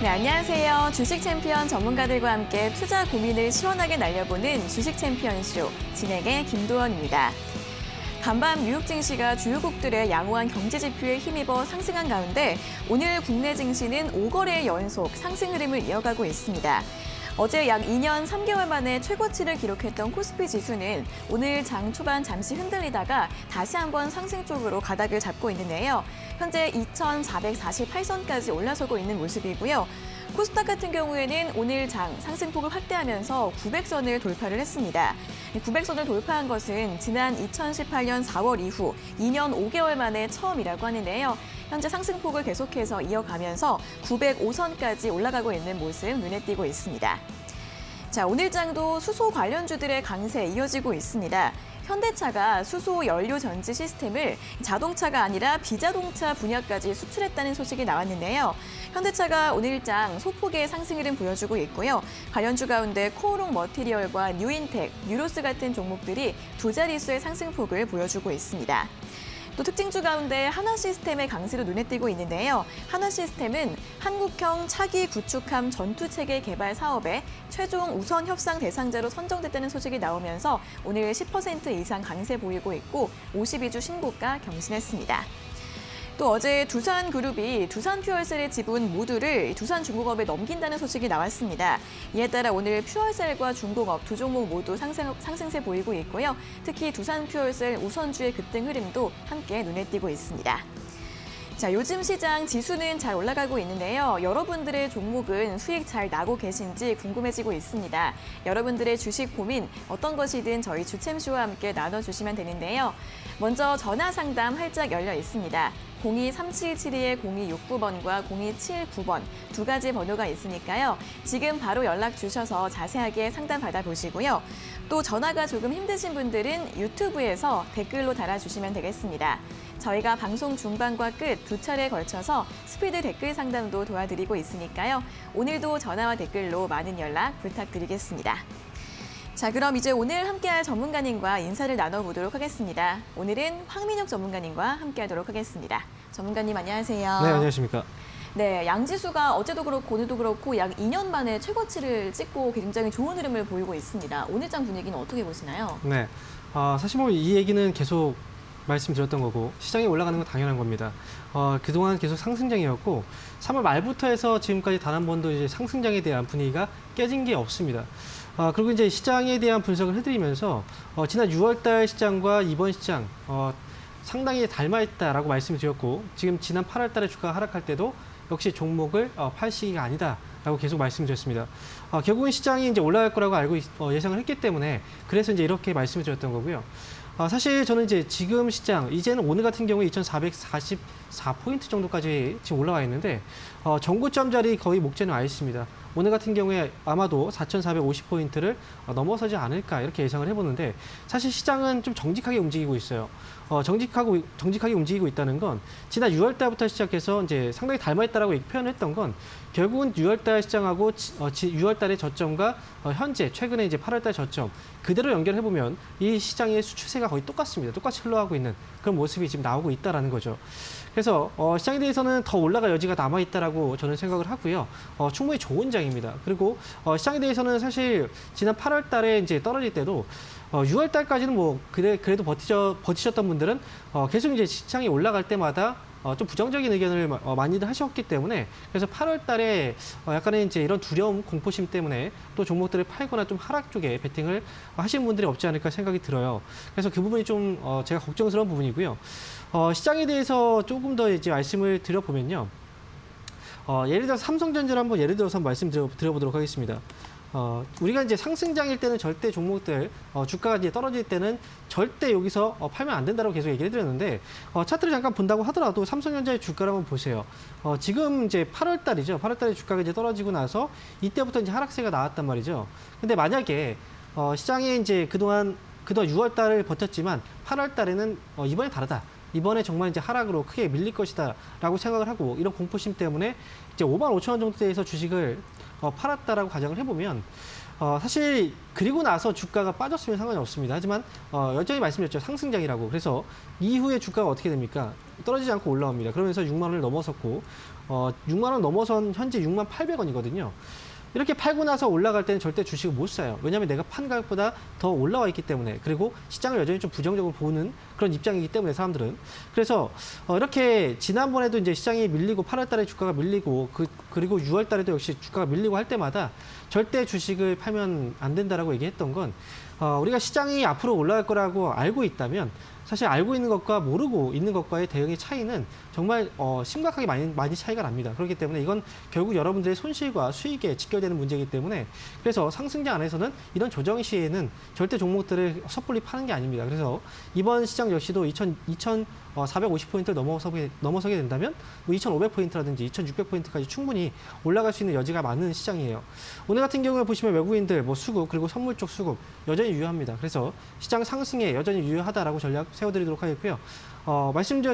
네, 안녕하세요. 주식 챔피언 전문가들과 함께 투자 고민을 시원하게 날려보는 주식 챔피언쇼 진행의 김도원입니다. 간밤 뉴욕 증시가 주요국들의 양호한 경제 지표에 힘입어 상승한 가운데 오늘 국내 증시는 5거래 연속 상승 흐름을 이어가고 있습니다. 어제 약 2년 3개월 만에 최고치를 기록했던 코스피 지수는 오늘 장 초반 잠시 흔들리다가 다시 한번 상승 쪽으로 가닥을 잡고 있는데요. 현재 2,448선까지 올라서고 있는 모습이고요. 코스닥 같은 경우에는 오늘 장 상승폭을 확대하면서 900선을 돌파를 했습니다. 900선을 돌파한 것은 지난 2018년 4월 이후 2년 5개월 만에 처음이라고 하는데요. 현재 상승폭을 계속해서 이어가면서 905선까지 올라가고 있는 모습 눈에 띄고 있습니다. 자, 오늘 장도 수소 관련주들의 강세 이어지고 있습니다. 현대차가 수소 연료 전지 시스템을 자동차가 아니라 비자동차 분야까지 수출했다는 소식이 나왔는데요. 현대차가 오늘장 소폭의 상승 흐름 보여주고 있고요. 관련주 가운데 코오롱 머티리얼과 뉴인텍, 뉴로스 같은 종목들이 두 자릿수의 상승폭을 보여주고 있습니다. 또 특징주 가운데 한화시스템의 강세로 눈에 띄고 있는데요. 한화시스템은 한국형 차기 구축함 전투체계 개발 사업에 최종 우선 협상 대상자로 선정됐다는 소식이 나오면서 오늘 10% 이상 강세 보이고 있고 52주 신고가 경신했습니다. 또 어제 두산그룹이 두산퓨얼셀의 지분 모두를 두산중공업에 넘긴다는 소식이 나왔습니다. 이에 따라 오늘 퓨얼셀과 중공업 두 종목 모두 상승세 보이고 있고요. 특히 두산퓨얼셀 우선주의 급등 흐름도 함께 눈에 띄고 있습니다. 자, 요즘 시장 지수는 잘 올라가고 있는데요. 여러분들의 종목은 수익 잘 나고 계신지 궁금해지고 있습니다. 여러분들의 주식 고민 어떤 것이든 저희 주챔쇼와 함께 나눠주시면 되는데요. 먼저 전화 상담 활짝 열려 있습니다. 02-3772-0269번과 0279번 두 가지 번호가 있으니까요. 지금 바로 연락 주셔서 자세하게 상담 받아보시고요. 또 전화가 조금 힘드신 분들은 유튜브에서 댓글로 달아주시면 되겠습니다. 저희가 방송 중반과 끝 두 차례에 걸쳐서 스피드 댓글 상담도 도와드리고 있으니까요. 오늘도 전화와 댓글로 많은 연락 부탁드리겠습니다. 자, 그럼 이제 오늘 함께할 전문가님과 인사를 나눠보도록 하겠습니다. 오늘은 황민욱 전문가님과 함께하도록 하겠습니다. 전문가님 안녕하세요. 네, 안녕하십니까. 네, 양지수가 어제도 그렇고 오늘도 그렇고 약 2년 만에 최고치를 찍고 굉장히 좋은 흐름을 보이고 있습니다. 오늘 장 분위기는 어떻게 보시나요? 네, 사실 뭐 이 얘기는 계속 말씀드렸던 거고 시장이 올라가는 건 당연한 겁니다. 그동안 계속 상승장이었고 3월 말부터 해서 지금까지 단 한 번도 이제 상승장에 대한 분위기가 깨진 게 없습니다. 그리고 이제 시장에 대한 분석을 해드리면서 지난 6월달 시장과 이번 시장 상당히 닮아있다라고 말씀을 드렸고 지금 지난 8월달에 주가가 하락할 때도 역시 종목을 팔 시기가 아니다라고 계속 말씀드렸습니다. 결국은 시장이 이제 올라갈 거라고 알고 예상을 했기 때문에 그래서 이제 이렇게 말씀을 드렸던 거고요. 사실 저는 이제 지금 시장, 이제는 오늘 같은 경우에 2,444포인트 정도까지 지금 올라와 있는데, 전고점 자리 거의 목전에 와 있습니다. 오늘 같은 경우에 아마도 4,450포인트를 넘어서지 않을까 이렇게 예상을 해보는데, 사실 시장은 좀 정직하게 움직이고 있어요. 정직하게 움직이고 있다는 건 지난 6월 달부터 시작해서 이제 상당히 닮아있다라고 표현했던 건 결국은 6월 달 시장하고 6월 달의 저점과 현재 최근에 이제 8월 달 저점 그대로 연결해 보면 이 시장의 추세가 거의 똑같습니다. 똑같이 흘러가고 있는 그런 모습이 지금 나오고 있다라는 거죠. 그래서 시장에 대해서는 더 올라갈 여지가 남아 있다라고 저는 생각을 하고요. 충분히 좋은 장입니다. 그리고 시장에 대해서는 사실 지난 8월 달에 이제 떨어질 때도 6월 달까지는 뭐 그래도 버티셨던 분들은 계속 이제 시장이 올라갈 때마다 좀 부정적인 의견을 많이들 하셨기 때문에 그래서 8월 달에 약간의 이제 이런 두려움, 공포심 때문에 또 종목들을 팔거나 좀 하락 쪽에 베팅을 하시는 분들이 없지 않을까 생각이 들어요. 그래서 그 부분이 좀 제가 걱정스러운 부분이고요. 시장에 대해서 조금 더 이제 말씀을 드려보면요. 예를 들어서 삼성전자를 한번 말씀드려보도록 하겠습니다. 우리가 이제 상승장일 때는 절대 종목들, 주가가 이제 떨어질 때는 절대 여기서 팔면 안 된다고 계속 얘기를 해드렸는데, 차트를 잠깐 본다고 하더라도 삼성전자의 주가를 한번 보세요. 지금 이제 8월 달이죠. 8월 달에 주가가 이제 떨어지고 나서 이때부터 이제 하락세가 나왔단 말이죠. 근데 만약에, 시장에 이제 그동안 6월 달을 버텼지만 8월 달에는 이번에 다르다. 이번에 정말 이제 하락으로 크게 밀릴 것이다라고 생각을 하고 이런 공포심 때문에 이제 55,000원 정도에서 주식을 팔았다라고 가정을 해보면 사실 그리고 나서 주가가 빠졌으면 상관이 없습니다. 하지만 여전히 말씀드렸죠. 상승장이라고. 그래서 이후에 주가가 어떻게 됩니까? 떨어지지 않고 올라옵니다. 그러면서 6만 원을 넘어섰고 6만 원 넘어선 현재 6만 800원이거든요. 이렇게 팔고 나서 올라갈 때는 절대 주식을 못 사요. 왜냐하면 내가 판 가격보다 더 올라와 있기 때문에, 그리고 시장을 여전히 좀 부정적으로 보는 그런 입장이기 때문에 사람들은. 그래서 이렇게 지난번에도 이제 시장이 밀리고 8월 달에 주가가 밀리고 그리고 6월 달에도 역시 주가가 밀리고 할 때마다 절대 주식을 팔면 안 된다라고 얘기했던 건 우리가 시장이 앞으로 올라갈 거라고 알고 있다면 사실 알고 있는 것과 모르고 있는 것과의 대응의 차이는 정말 심각하게 많이 차이가 납니다. 그렇기 때문에 이건 결국 여러분들의 손실과 수익에 직결되는 문제이기 때문에, 그래서 상승장 안에서는 이런 조정 시에는 절대 종목들을 섣불리 파는 게 아닙니다. 그래서 이번 시장 역시도 2,450포인트를 넘어서게 된다면 2,500포인트라든지 2,600포인트까지 충분히 올라갈 수 있는 여지가 많은 시장이에요. 오늘 같은 경우에 보시면 외국인들 수급, 그리고 선물 쪽 수급 여전히 유효합니다. 그래서 시장 상승에 여전히 유효하다라고 전략 세워드리도록 하겠고요.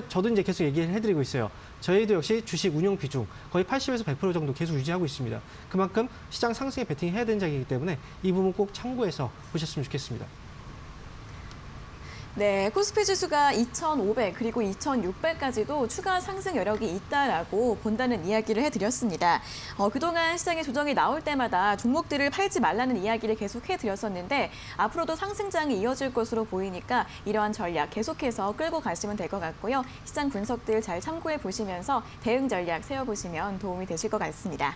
저도 이제 계속 얘기를 해드리고 있어요. 저희도 역시 주식 운용 비중 거의 80에서 100% 정도 계속 유지하고 있습니다. 그만큼 시장 상승에 베팅해야 되는 장이기 때문에 이 부분 꼭 참고해서 보셨으면 좋겠습니다. 네, 코스피 지수가 2,500 그리고 2,600까지도 추가 상승 여력이 있다라고 본다는 이야기를 해드렸습니다. 그동안 시장의 조정이 나올 때마다 종목들을 팔지 말라는 이야기를 계속 해드렸었는데 앞으로도 상승장이 이어질 것으로 보이니까 이러한 전략 계속해서 끌고 가시면 될 것 같고요. 시장 분석들 잘 참고해 보시면서 대응 전략 세워보시면 도움이 되실 것 같습니다.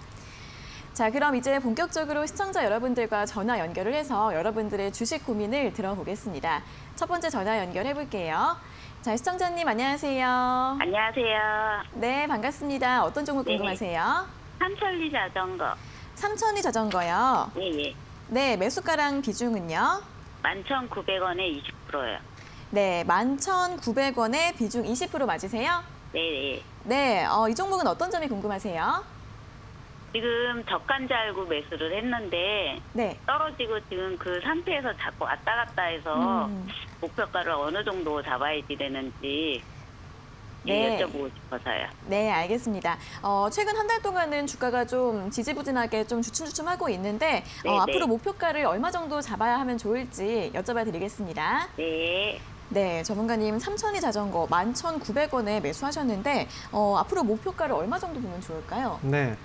자, 그럼 이제 본격적으로 시청자 여러분들과 전화 연결을 해서 여러분들의 주식 고민을 들어보겠습니다. 첫 번째 전화 연결해 볼게요. 자, 시청자님 안녕하세요. 안녕하세요. 네, 반갑습니다. 어떤 종목 네. 궁금하세요? 삼천리 자전거. 삼천리 자전거요. 예. 네, 매수가랑 비중은요? 11,900원에 20%요. 네, 11,900원에 비중 20% 맞으세요? 네. 네, 이 종목은 어떤 점이 궁금하세요? 지금 저가인 줄 알고 매수를 했는데 네. 떨어지고 지금 그 상태에서 자꾸 왔다 갔다 해서 목표가를 어느 정도 잡아야 되는지 네. 여쭤보고 싶어서요. 네, 알겠습니다. 최근 한 달 동안은 주가가 좀 지지부진하게 좀 주춤주춤하고 있는데 네, 앞으로 네. 목표가를 얼마 정도 잡아야 하면 좋을지 여쭤봐 드리겠습니다. 네. 네, 전문가님 삼천리 자전거 11,900원에 매수하셨는데 앞으로 목표가를 얼마 정도 보면 좋을까요? 네.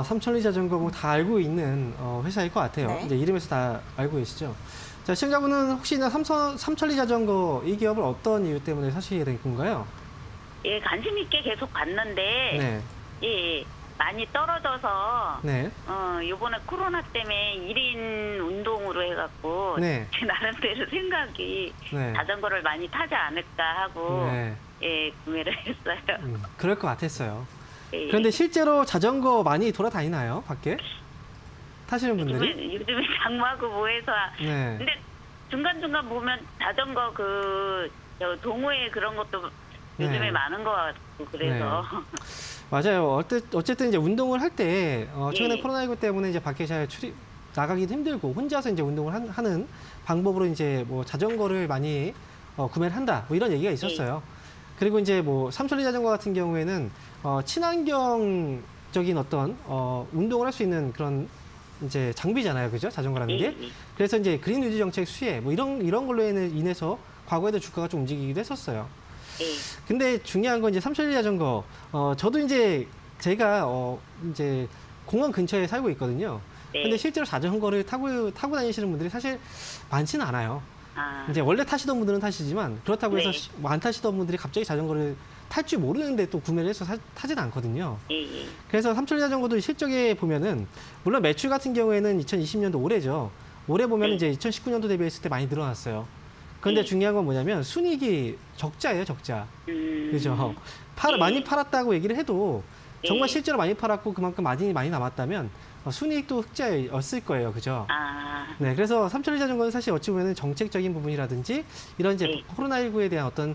삼천리 자전거 뭐 다 알고 있는 회사일 것 같아요. 네. 이제 이름에서 다 알고 계시죠. 자, 시청자분은 혹시나 삼천리 자전거 이 기업을 어떤 이유 때문에 사시게 된 건가요? 예, 관심 있게 계속 봤는데 네. 예, 많이 떨어져서 네. 요번에 코로나 때문에 1인 운동으로 해갖고 네. 제 나름대로 생각이 네. 자전거를 많이 타지 않을까 하고 네. 예, 구매를 했어요. 그럴 것 같았어요. 예. 그런데 실제로 자전거 많이 돌아다니나요? 밖에? 타시는 분들이? 요즘에 장마고 뭐해서 네. 근데 중간중간 보면 자전거 저 동호회 그런 것도 요즘에 네. 많은 것 같고 그래서 맞아요. 어쨌든 이제 운동을 할 때 최근에 예. 코로나19 때문에 이제 밖에 잘 나가기도 힘들고 혼자서 이제 운동을 하는 방법으로 이제 뭐 자전거를 많이 구매를 한다. 뭐 이런 얘기가 있었어요. 그리고 이제 뭐 삼천리 자전거 같은 경우에는 친환경적인 어떤 운동을 할 수 있는 그런 이제 장비잖아요, 그죠? 자전거라는 게. 예. 그래서 이제 그린 뉴딜 정책 수혜 뭐 이런 걸로 인해서 과거에도 주가가 좀 움직이기도 했었어요. 예. 근데 중요한 건 이제 삼천리 자전거. 저도 이제 제가 이제 공원 근처에 살고 있거든요. 네. 근데 실제로 자전거를 타고 다니시는 분들이 사실 많지는 않아요. 아, 이제 원래 타시던 분들은 타시지만 그렇다고 해서 네. 안 타시던 분들이 갑자기 자전거를 탈 줄 모르는데 또 구매를 해서 타지는 않거든요. 예. 그래서 삼천리 자전거도 실적에 보면은 물론 매출 같은 경우에는 2020년도 올해죠. 올해 보면 네. 이제 2019년도 대비했을 때 많이 늘어났어요. 그런데 네. 중요한 건 뭐냐면 순이익이 적자예요, 적자. 그죠? 네. 많이 팔았다고 얘기를 해도 정말 네. 실제로 많이 팔았고 그만큼 마진이 많이 남았다면 순이익도 흑자였을 거예요, 그죠? 아, 네, 그래서 삼천리 자전거는 사실 어찌 보면 정책적인 부분이라든지 이런 이제 네. 코로나19에 대한 어떤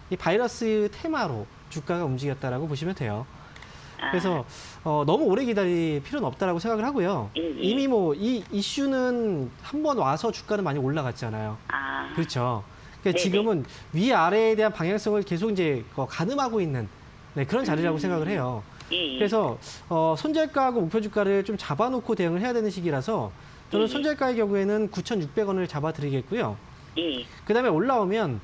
이 바이러스 테마로 주가가 움직였다라고 보시면 돼요. 그래서 너무 오래 기다릴 필요는 없다라고 생각을 하고요. 예. 이미 뭐 이 이슈는 한번 와서 주가는 많이 올라갔잖아요. 아, 그렇죠. 그러니까 네네. 지금은 위아래에 대한 방향성을 계속 이제 가늠하고 있는 그런 자리라고 생각을 해요. 예. 그래서 손절가하고 목표 주가를 좀 잡아놓고 대응을 해야 되는 시기라서 저는 네. 손절가의 경우에는 9,600원을 잡아드리겠고요. 예. 그다음에 올라오면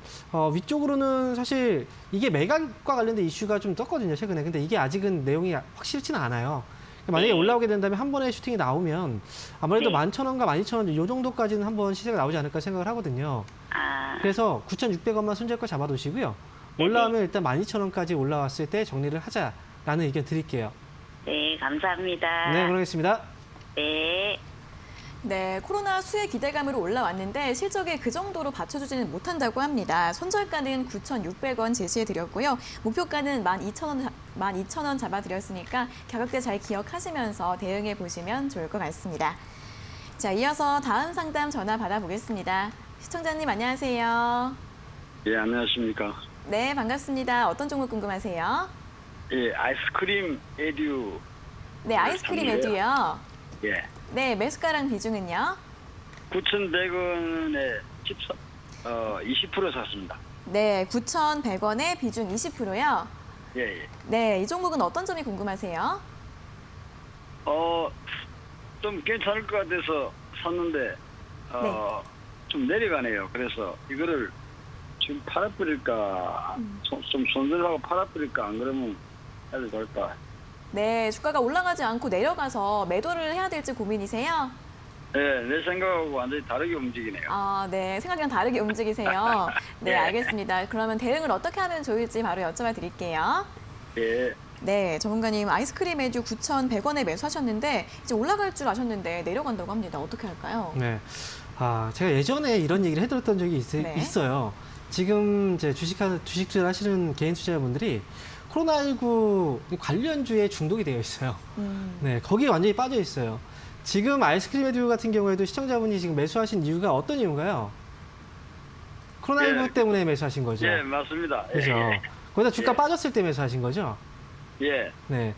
위쪽으로는 사실 이게 매각과 관련된 이슈가 좀 떴거든요, 최근에. 근데 이게 아직은 내용이 확실치는 않아요. 만약에 네. 올라오게 된다면 한 번에 슈팅이 나오면 아무래도 네. 11,000원과 12,000원 이 정도까지는 한번 시세가 나오지 않을까 생각을 하거든요. 아, 그래서 9,600원만 손절가 잡아두시고요. 올라오면 일단 12,000원까지 올라왔을 때 정리를 하자라는 의견 드릴게요. 네, 감사합니다. 네, 그러겠습니다. 네. 네, 코로나 수혜 기대감으로 올라왔는데 실적에 그 정도로 받쳐주지는 못한다고 합니다. 손절가는 9,600원 제시해드렸고요. 목표가는 12,000원 잡아드렸으니까 가격대 잘 기억하시면서 대응해 보시면 좋을 것 같습니다. 자, 이어서 다음 상담 전화 받아보겠습니다. 시청자님 안녕하세요. 예, 안녕하십니까. 네, 반갑습니다. 어떤 종목 궁금하세요? 예, 아이스크림 에듀. 네, 아이스크림 에듀요. 예. 네, 매수가랑 비중은요? 9,100원에 20% 샀습니다. 네, 9,100원에 비중 20%요. 예, 예. 네, 이 종목은 어떤 점이 궁금하세요? 좀 괜찮을 것 같아서 샀는데, 좀 내려가네요. 그래서 이거를 지금 팔아버릴까, 좀 손절하고 팔아버릴까, 안 그러면 해도 될까. 네, 주가가 올라가지 않고 내려가서 매도를 해야 될지 고민이세요? 예, 내 생각하고 완전히 다르게 움직이네요. 아, 네, 생각이랑 다르게 움직이세요. 네, 네. 알겠습니다. 그러면 대응을 어떻게 하면 좋을지 바로 여쭤봐 드릴게요. 예. 네, 전문가님 아이스크림 에듀 9,100원에 매수하셨는데 이제 올라갈 줄 아셨는데 내려간다고 합니다. 어떻게 할까요? 네. 제가 예전에 이런 얘기를 해드렸던 적이 네. 있어요. 지금 이제 주식 투자를 하시는 개인 투자자분들이 코로나19 관련주에 중독이 되어 있어요. 네, 거기에 완전히 빠져 있어요. 지금 아이스크림 에듀 같은 경우에도 시청자분이 지금 매수하신 이유가 어떤 이유인가요? 코로나19 예. 때문에 매수하신 거죠? 예, 맞습니다. 그죠? 예. 거기다 주가 예. 빠졌을 때 매수하신 거죠? 예. 네.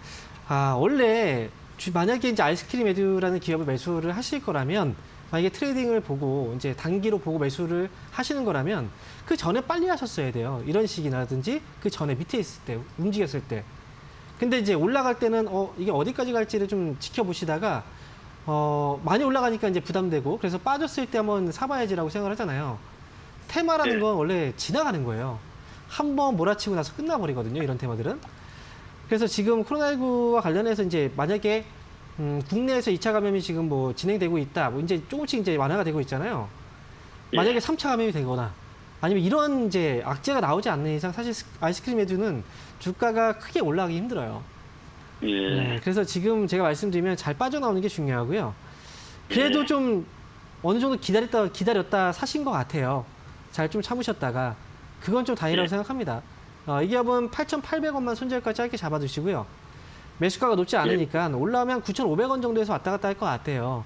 원래 만약에 이제 아이스크림 에듀라는 기업을 매수를 하실 거라면 만약에 트레이딩을 보고 이제 단기로 보고 매수를 하시는 거라면 그 전에 빨리 하셨어야 돼요. 이런 식이라든지 그 전에 밑에 있을 때 움직였을 때. 근데 이제 올라갈 때는 이게 어디까지 갈지를 좀 지켜보시다가 많이 올라가니까 이제 부담되고 그래서 빠졌을 때 한번 사봐야지라고 생각을 하잖아요. 테마라는 네. 건 원래 지나가는 거예요. 한번 몰아치고 나서 끝나버리거든요. 이런 테마들은. 그래서 지금 코로나19와 관련해서 이제 만약에 국내에서 2차 감염이 지금 뭐 진행되고 있다. 뭐 이제 조금씩 이제 완화가 되고 있잖아요. 만약에 3차 감염이 되거나 아니면 이런 이제 악재가 나오지 않는 이상 사실 아이스크림 에듀는 주가가 크게 올라가기 힘들어요. 예. 네, 그래서 지금 제가 말씀드리면 잘 빠져나오는 게 중요하고요. 그래도 예. 좀 어느 정도 기다렸다 사신 것 같아요. 잘 좀 참으셨다가 그건 좀 다행이라고 예. 생각합니다. 이 기업은 8,800원만 손절가 짧게 잡아두시고요. 매수가가 높지 않으니까 올라오면 9,500원 정도에서 왔다 갔다 할 것 같아요.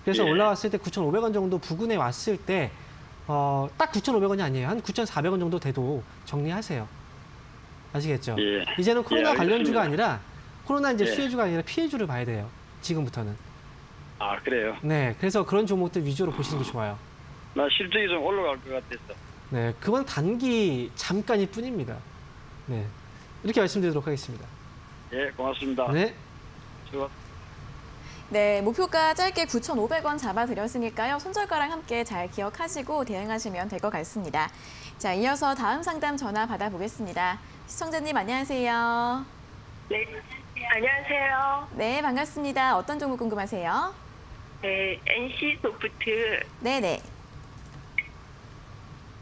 그래서 예. 올라왔을 때 9,500원 정도 부근에 왔을 때 딱 9,500원이 아니에요. 한 9,400원 정도 돼도 정리하세요. 아시겠죠? 예. 이제는 코로나 예, 관련주가 알겠습니다. 아니라 코로나 이제 예. 수혜주가 아니라 피해주를 봐야 돼요. 지금부터는. 아, 그래요? 네, 그래서 그런 종목들 위주로 보시는 게 좋아요. 나 실적이 좀 올라갈 것 같았어. 네, 그건 단기 잠깐일 뿐입니다. 네, 이렇게 말씀드리도록 하겠습니다. 예, 고맙습니다. 네. 수고. 네, 목표가 짧게 9,500원 잡아드렸으니까요. 손절가랑 함께 잘 기억하시고 대응하시면 될 것 같습니다. 자, 이어서 다음 상담 전화 받아보겠습니다. 시청자님 안녕하세요. 네, 안녕하세요. 네, 반갑습니다. 어떤 종목 궁금하세요? 네, NC 소프트 네네.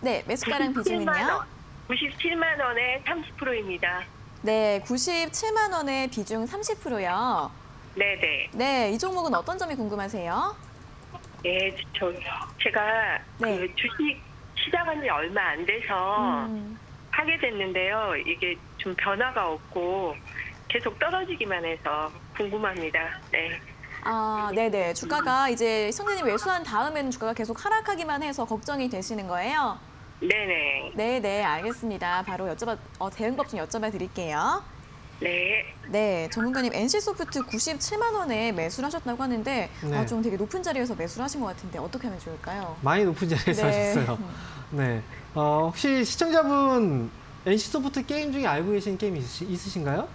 네, 매수가랑 비중은요? 97만 원에 30%입니다. 네, 97만 원에 비중 30%요. 네네. 네, 이 종목은 어떤 점이 궁금하세요? 네, 제가 네. 그 주식 시작한 지 얼마 안 돼서 하게 됐는데요. 이게 좀 변화가 없고 계속 떨어지기만 해서 궁금합니다. 네. 아, 네네. 주가가 이제 시청자님 매수한 다음에는 주가가 계속 하락하기만 해서 걱정이 되시는 거예요? 네네. 네네, 알겠습니다. 바로 대응법 좀 여쭤봐 드릴게요. 네. 네, 전문가님 NC소프트 97만 원에 매수를 하셨다고 하는데 네. 좀 되게 높은 자리에서 매수를 하신 것 같은데 어떻게 하면 좋을까요? 많이 높은 자리에서 네. 하셨어요. 네. 혹시 시청자분 NC소프트 게임 중에 알고 계신 게임 있으신가요?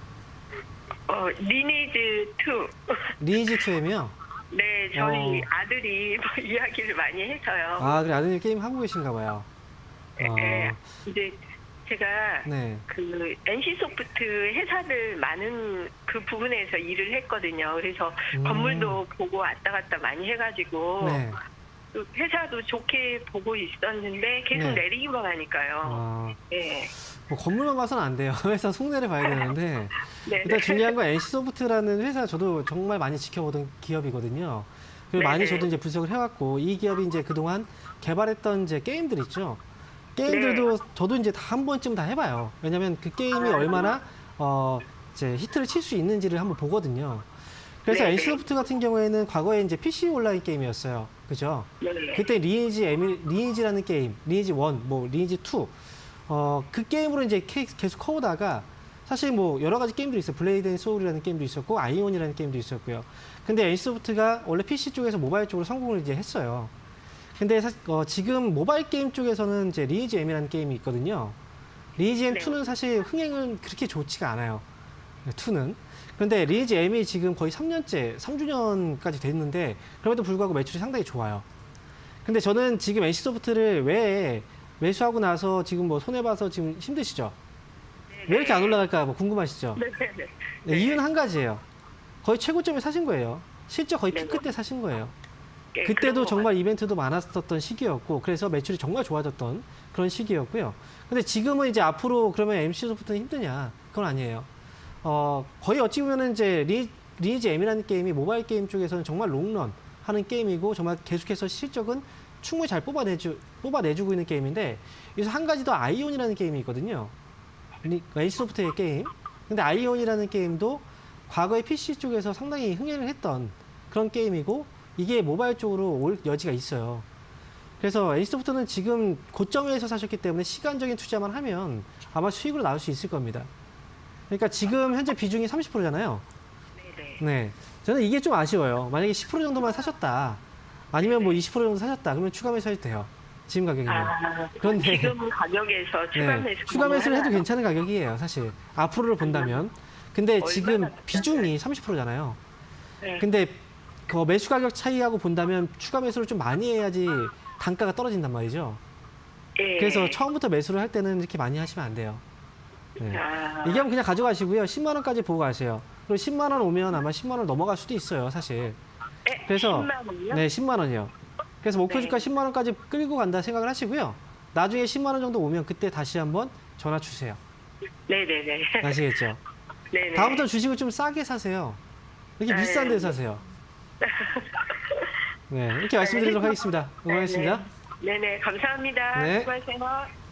리니지 2. 리니지2M이요? 네, 저희 아들이 뭐 이야기를 많이 해서요. 아, 그래, 아드님 게임 하고 계신가 봐요. 네, 이제 제가 네. 그 NC소프트 회사들 많은 그 부분에서 일을 했거든요. 그래서 건물도 보고 왔다 갔다 많이 해가지고 네. 그 회사도 좋게 보고 있었는데 계속 네. 내리기만 하니까요. 네. 뭐 건물만 봐서는 안 돼요. 회사 속내를 봐야 되는데 네. 일단 중요한 건 NC소프트라는 회사 저도 정말 많이 지켜보던 기업이거든요. 그리고 많이 네네. 저도 이제 분석을 해왔고 이 기업이 이제 그동안 개발했던 이제 게임들 있죠. 게임들도 저도 이제 다 한 번쯤 다 해봐요. 왜냐하면 그 게임이 얼마나 이제 히트를 칠 수 있는지를 한번 보거든요. 그래서 네네. NC소프트 같은 경우에는 과거에 이제 PC 온라인 게임이었어요. 그죠? 네. 그때 리니지라는 게임, 리니지 1, 뭐 리니지 2, 그 게임으로 이제 계속 커오다가 사실 뭐 여러 가지 게임들이 있어요. 블레이드 앤 소울이라는 게임도 있었고 아이온이라는 게임도 있었고요. 근데 NC소프트가 원래 PC 쪽에서 모바일 쪽으로 성공을 이제 했어요. 근데 사실 지금 모바일 게임 쪽에서는 이제 리니지 M이라는 게임이 있거든요. 리니지 M 2는 사실 흥행은 그렇게 좋지가 않아요. 2는. 그런데 리니지 M이 지금 거의 3년째, 3주년까지 됐는데 그럼에도 불구하고 매출이 상당히 좋아요. 근데 저는 지금 NC소프트를 왜 매수하고 나서 지금 뭐 손해봐서 지금 힘드시죠? 왜 이렇게 안 올라갈까 뭐 궁금하시죠? 네네네. 네, 이유는 한 가지예요. 거의 최고점에 사신 거예요. 실제 거의 네. 피크 때 사신 거예요. 네, 그런 그때도 것 정말 이벤트도 많았었던 시기였고 그래서 매출이 정말 좋아졌던 그런 시기였고요. 근데 지금은 이제 앞으로 그러면 NC소프트는 힘드냐? 그건 아니에요. 거의 어찌 보면은 이제 리니지 M이라는 게임이 모바일 게임 쪽에서는 정말 롱런 하는 게임이고 정말 계속해서 실적은 충분히 잘 뽑아내주고 있는 게임인데 여기서 한 가지 더 아이온이라는 게임이 있거든요. NC소프트의 게임. 근데 아이온이라는 게임도 과거에 PC 쪽에서 상당히 흥행을 했던 그런 게임이고 이게 모바일 쪽으로 올 여지가 있어요. 그래서 NC소프트는 지금 고점에서 사셨기 때문에 시간적인 투자만 하면 아마 수익으로 나올 수 있을 겁니다. 그러니까 지금 현재 비중이 30%잖아요. 네네. 네. 저는 이게 좀 아쉬워요. 만약에 10% 정도만 사셨다. 아니면 뭐 20% 정도 사셨다. 그러면 추가 매수해도 돼요. 지금 가격이면. 그런데 지금 가격에서 추가 네, 매수 추가 매수를 해도 하나요? 괜찮은 가격이에요. 사실. 앞으로를 본다면. 근데 지금 얼마나 비중이 30%잖아요. 네. 근데 그 매수 가격 차이하고 본다면 추가 매수를 좀 많이 해야지 단가가 떨어진단 말이죠. 예. 그래서 처음부터 매수를 할 때는 이렇게 많이 하시면 안 돼요. 네. 얘기하면 그냥 가져가시고요. 10만 원까지 보고 가세요. 그리고 10만 원 오면 아마 10만 원 넘어갈 수도 있어요, 사실. 그래서 10만 원이요? 네, 10만 원이요. 그래서 목표 네. 주가 10만 원까지 끌고 간다 생각을 하시고요. 나중에 10만 원 정도 오면 그때 다시 한번 전화 주세요. 네네네. 아시겠죠? 네네. 다음부터 주식을 좀 싸게 사세요. 이렇게 비싼 데 사세요. 네, 이렇게 말씀드리도록 하겠습니다. 응원하겠습니다. 네네, 감사합니다. 네. 수고하세요.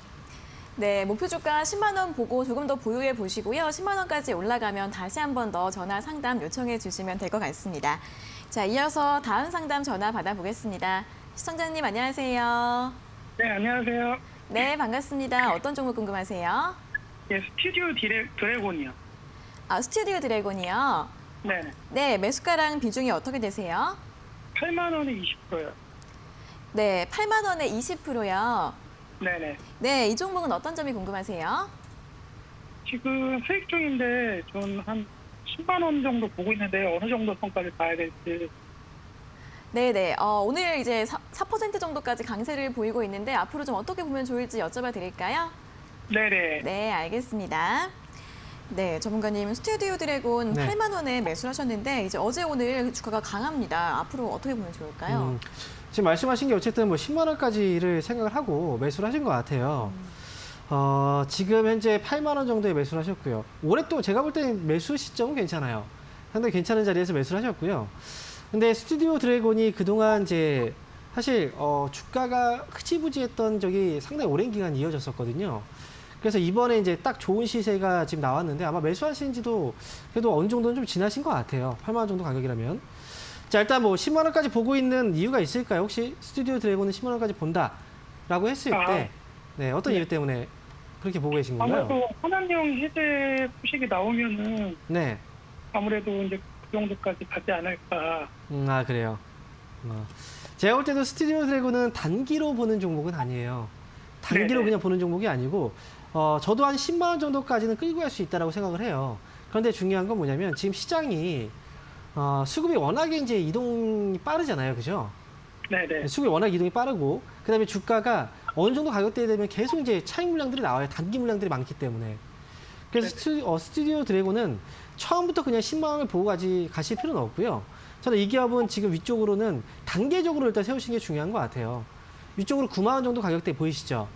네, 목표 주가 10만 원 보고 조금 더 보유해 보시고요. 10만 원까지 올라가면 다시 한 번 더 전화 상담 요청해 주시면 될 것 같습니다. 자, 이어서 다음 상담 전화 받아보겠습니다. 시청자님 안녕하세요. 네, 안녕하세요. 네, 반갑습니다. 어떤 종목 궁금하세요? 예, 스튜디오 드래곤이요. 아, 스튜디오 드래곤이요. 네, 네, 매수가랑 비중이 어떻게 되세요? 8만 원에 20%요. 네, 8만 원에 20%요. 네네. 네, 이 종목은 어떤 점이 궁금하세요? 지금 수익 중인데 전 한 10만 원 정도 보고 있는데 어느 정도 선까지 봐야 될지. 네네. 오늘 이제 4% 정도까지 강세를 보이고 있는데 앞으로 좀 어떻게 보면 좋을지 여쭤봐 드릴까요? 네네. 네, 알겠습니다. 네, 전문가님 스튜디오 드래곤 네. 8만 원에 매수를 하셨는데 이제 어제 오늘 주가가 강합니다. 앞으로 어떻게 보면 좋을까요? 지금 말씀하신 게 어쨌든 뭐 10만 원까지를 생각을 하고 매수를 하신 것 같아요. 지금 현재 8만 원 정도에 매수를 하셨고요. 오랫동안 제가 볼 때는 매수 시점은 괜찮아요. 상당히 괜찮은 자리에서 매수를 하셨고요. 근데 스튜디오 드래곤이 그동안 이제 사실 주가가 흐지부지했던 적이 상당히 오랜 기간 이어졌었거든요. 그래서 이번에 이제 딱 좋은 시세가 지금 나왔는데 아마 매수하신 지도 그래도 어느 정도는 좀 지나신 것 같아요. 8만 원 정도 가격이라면. 자, 일단 뭐 10만 원까지 보고 있는 이유가 있을까요? 혹시 스튜디오 드래곤은 10만 원까지 본다라고 했을 때 네, 어떤 이유 때문에 그렇게 보고 계신 건가요? 아무래도 하나형 해제 소식이 나오면은 네. 아무래도 이제 그 정도까지 가지 않을까. 아, 그래요. 제가 볼 때도 스튜디오 드래곤은 단기로 보는 종목은 아니에요. 단기로 네네. 그냥 보는 종목이 아니고, 저도 한 10만 원 정도까지는 끌고 갈 수 있다고 생각을 해요. 그런데 중요한 건 뭐냐면 지금 시장이 수급이 워낙에 이제 이동이 빠르잖아요. 그죠? 네네. 수급이 워낙 이동이 빠르고, 그 다음에 주가가 어느 정도 가격대에 되면 계속 이제 차익 물량들이 나와요. 단기 물량들이 많기 때문에. 그래서 스튜디오 드래곤은 처음부터 그냥 10만 원을 보고 가실 필요는 없고요. 저는 이 기업은 지금 위쪽으로는 단계적으로 일단 세우시는 게 중요한 것 같아요. 위쪽으로 9만 원 정도 가격대 보이시죠?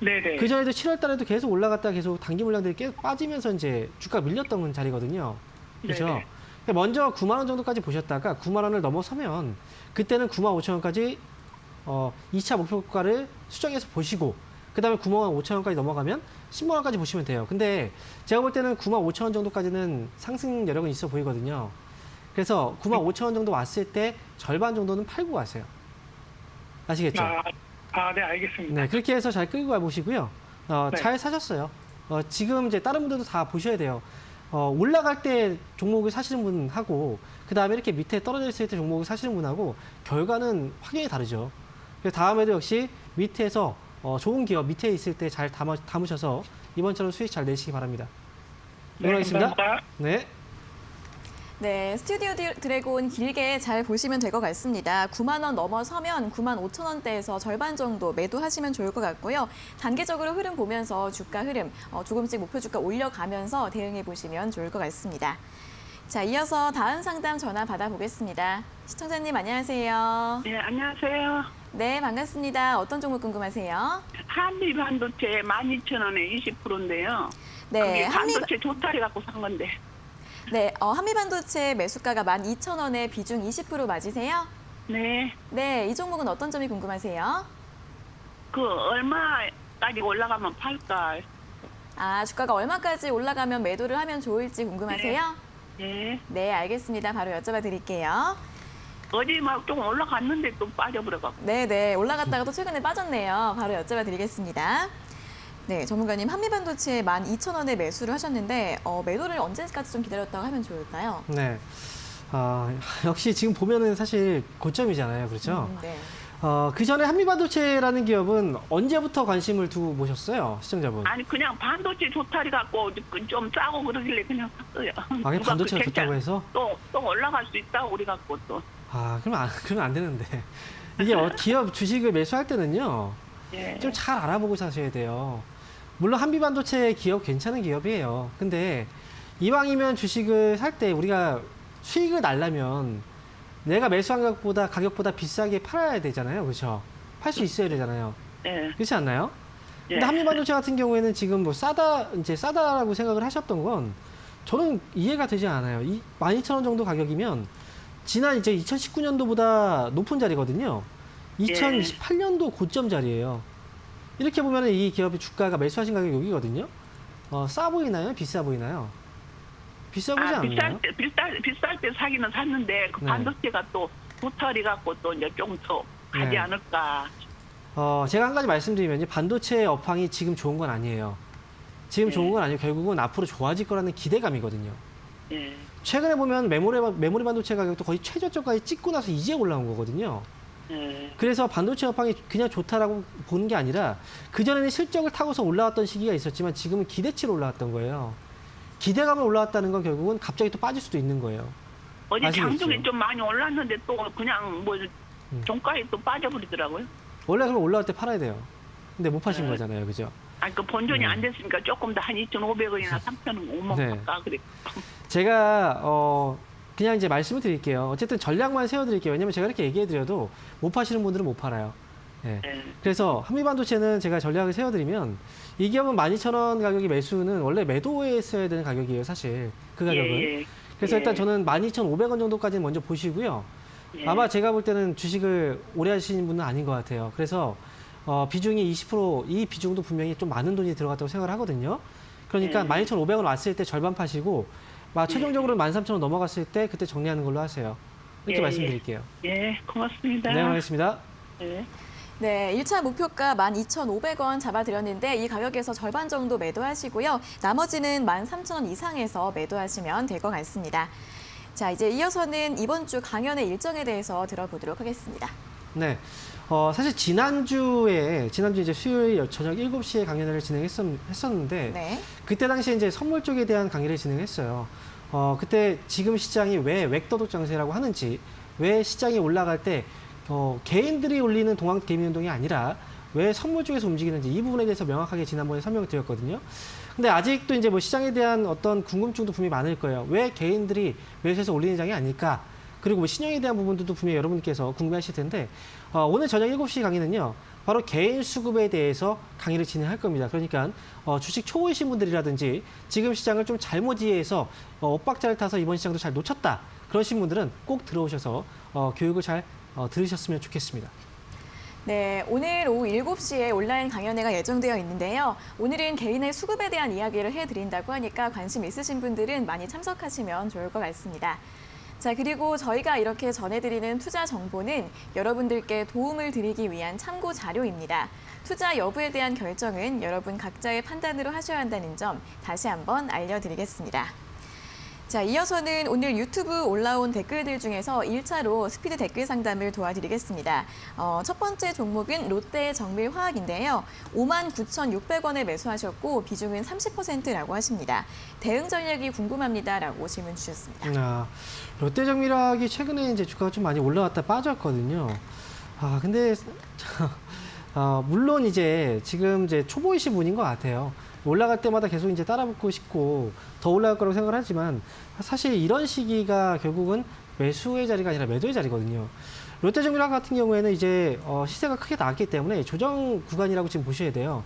네네. 그 전에도 7월 달에도 계속 올라갔다가 계속 단기 물량들이 계속 빠지면서 이제 주가가 밀렸던 자리거든요. 그렇죠? 네네. 먼저 9만 원 정도까지 보셨다가 9만 원을 넘어서면 그때는 9만 5천 원까지 2차 목표가를 수정해서 보시고, 그 다음에 9만 5천 원까지 넘어가면 10만 원까지 보시면 돼요. 근데 제가 볼 때는 9만 5천 원 정도까지는 상승 여력은 있어 보이거든요. 그래서 9만 5천 원 정도 왔을 때 절반 정도는 팔고 가세요. 아시겠죠? 네, 알겠습니다. 네, 그렇게 해서 잘 끌고 가보시고요. 네. 잘 사셨어요. 지금 이제 다른 분들도 다 보셔야 돼요. 올라갈 때 종목을 사시는 분하고, 그 다음에 이렇게 밑에 떨어져 있을 때 종목을 사시는 분하고 결과는 확연히 다르죠. 그래서 다음에도 역시 밑에서 좋은 기업 밑에 있을 때 잘 담으셔서 이번처럼 수익 잘 내시기 바랍니다. 응원하겠습니다. 감사합니다. 네. 네, 스튜디오 드래곤 길게 잘 보시면 될 것 같습니다. 9만 원 넘어서면 9만 5천 원대에서 절반 정도 매도하시면 좋을 것 같고요. 단기적으로 흐름 보면서 주가 흐름 조금씩 목표 주가 올려가면서 대응해 보시면 좋을 것 같습니다. 자, 이어서 다음 상담 전화 받아보겠습니다. 시청자님 안녕하세요. 네, 안녕하세요. 네, 반갑습니다. 어떤 종목 궁금하세요? 한미 반도체 12,000원에 20%인데요. 네, 그게 반도체 조타리 갖고 산 건데. 네, 한미반도체 매수가가 12,000원에 비중 20% 맞으세요? 네, 네, 이 종목은 어떤 점이 궁금하세요? 그 얼마까지 올라가면 팔까? 아, 주가가 얼마까지 올라가면 매도를 하면 좋을지 궁금하세요? 네. 네, 알겠습니다. 바로 여쭤봐 드릴게요. 어제 막 좀 올라갔는데 또 빠져버려갖고. 네, 올라갔다가 또 최근에 빠졌네요. 바로 여쭤봐 드리겠습니다. 네, 전문가님, 한미반도체 12,000원에 매수를 하셨는데 매도를 언제까지 좀 기다렸다가 하면 좋을까요? 네. 역시 지금 보면은 사실 고점이잖아요. 그렇죠? 네. 그 전에 한미반도체라는 기업은 언제부터 관심을 두고 보셨어요? 시청자분. 아니 그냥 반도체 조타리 갖고 좀 싸고 그러길래 그냥 샀어요. 그게 반도체가 좋다고 해서? 또 올라갈 수 있다고 우리 갖고 또. 그러면 안 되는데. 이게 기업 주식을 매수할 때는요, 예. 좀 잘 알아보고 사셔야 돼요. 물론 한미반도체 기업 괜찮은 기업이에요. 근데 이왕이면 주식을 살 때 우리가 수익을 날려면 내가 매수한 가격보다 비싸게 팔아야 되잖아요. 그렇죠? 팔 수 있어야 되잖아요. 예. 그렇지 않나요? 예. 근데 한미반도체 같은 경우에는 지금 뭐 싸다라고 생각을 하셨던 건 저는 이해가 되지 않아요. 12,000원 정도 가격이면 지난 이제 2019년도보다 높은 자리거든요. 2028년도 고점 자리예요. 이렇게 보면 이 기업의 주가가 매수하신 가격이 여기거든요. 싸 보이나요? 비싸 보이나요? 비싸 보이지 않나요? 비쌀 때 사기는 샀는데 그 네. 반도체가 또 조타리 갖고 또 이제 좀 더 가지 네. 않을까. 제가 한 가지 말씀드리면 반도체 업황이 지금 좋은 건 아니에요. 지금 네. 좋은 건 아니고 결국은 앞으로 좋아질 거라는 기대감이거든요. 예. 최근에 보면 메모리 반도체 가격도 거의 최저점까지 찍고 나서 이제 올라온 거거든요. 예. 그래서 반도체 업황이 그냥 좋다라고 보는 게 아니라 그전에는 실적을 타고서 올라왔던 시기가 있었지만 지금은 기대치로 올라왔던 거예요. 기대감을 올라왔다는 건 결국은 갑자기 또 빠질 수도 있는 거예요. 어제 아시겠죠? 장중에 좀 많이 올랐는데 또 그냥 뭐 종가에 또 빠져버리더라고요. 원래 그럼 올라올 때 팔아야 돼요. 근데 못 파신 네. 거잖아요. 그죠? 아니 그 본전이 네. 안 됐으니까 조금 더 한 2,500원이나 3,000원 오면 네. 할까 그래. 제가 그냥 이제 말씀을 드릴게요. 어쨌든 전략만 세워드릴게요. 왜냐면 제가 이렇게 얘기해드려도 못 파시는 분들은 못 팔아요. 예. 예. 그래서 한미반도체는 제가 전략을 세워드리면 이 기업은 12,000원 가격이 매수는 원래 매도했어야 되는 가격이에요. 사실 그 가격은. 예. 그래서 예. 일단 저는 12,500원 정도까지는 먼저 보시고요. 예. 아마 제가 볼 때는 주식을 오래 하시는 분은 아닌 것 같아요. 그래서 비중이 20%, 이 비중도 분명히 좀 많은 돈이 들어갔다고 생각을 하거든요. 그러니까 12,500원 왔을 때 절반 파시고 최종적으로 13,000원 넘어갔을 때 그때 정리하는 걸로 하세요. 이렇게 예, 말씀드릴게요. 예, 고맙습니다. 네, 알겠습니다. 예. 네, 1차 목표가 12,500원 잡아드렸는데 이 가격에서 절반 정도 매도하시고요. 나머지는 13,000원 이상에서 매도하시면 될 것 같습니다. 자, 이제 이어서는 이번 주 강연의 일정에 대해서 들어보도록 하겠습니다. 네. 사실 지난주에 이제 수요일 저녁 7시에 강연회를 진행했었는데 네. 그때 당시에 이제 선물 쪽에 대한 강의를 진행했어요. 그때 지금 시장이 왜 웩도덕 장세라고 하는지, 왜 시장이 올라갈 때 개인들이 올리는 동학개미운동이 아니라 왜 선물 쪽에서 움직이는지 이 부분에 대해서 명확하게 지난번에 설명을 드렸거든요. 근데 아직도 이제 뭐 시장에 대한 어떤 궁금증도 분명히 많을 거예요. 왜 개인들이 매수해서 올리는 장이 아닐까? 그리고 뭐 신용에 대한 부분들도 분명히 여러분께서 궁금해하실 텐데 오늘 저녁 7시 강의는요. 바로 개인 수급에 대해서 강의를 진행할 겁니다. 그러니까 주식 초보이신 분들이라든지 지금 시장을 좀 잘못 이해해서 엇박자를 타서 이번 시장도 잘 놓쳤다. 그러신 분들은 꼭 들어오셔서 교육을 잘 들으셨으면 좋겠습니다. 네, 오늘 오후 7시에 온라인 강연회가 예정되어 있는데요. 오늘은 개인의 수급에 대한 이야기를 해드린다고 하니까 관심 있으신 분들은 많이 참석하시면 좋을 것 같습니다. 자, 그리고 저희가 이렇게 전해드리는 투자 정보는 여러분들께 도움을 드리기 위한 참고 자료입니다. 투자 여부에 대한 결정은 여러분 각자의 판단으로 하셔야 한다는 점 다시 한번 알려드리겠습니다. 자, 이어서는 오늘 유튜브 올라온 댓글들 중에서 1차로 스피드 댓글 상담을 도와드리겠습니다. 첫 번째 종목은 롯데 정밀화학인데요. 59,600원에 매수하셨고 비중은 30%라고 하십니다. 대응 전략이 궁금합니다라고 질문 주셨습니다. 롯데 정밀화학이 최근에 이제 주가가 좀 많이 올라왔다 빠졌거든요. 근데 물론 이제 지금 이제 초보이신 분인 것 같아요. 올라갈 때마다 계속 이제 따라붙고 싶고 더 올라갈 거라고 생각을 하지만 사실 이런 시기가 결국은 매수의 자리가 아니라 매도의 자리거든요. 롯데정밀화학 같은 경우에는 이제 시세가 크게 나왔기 때문에 조정 구간이라고 지금 보셔야 돼요.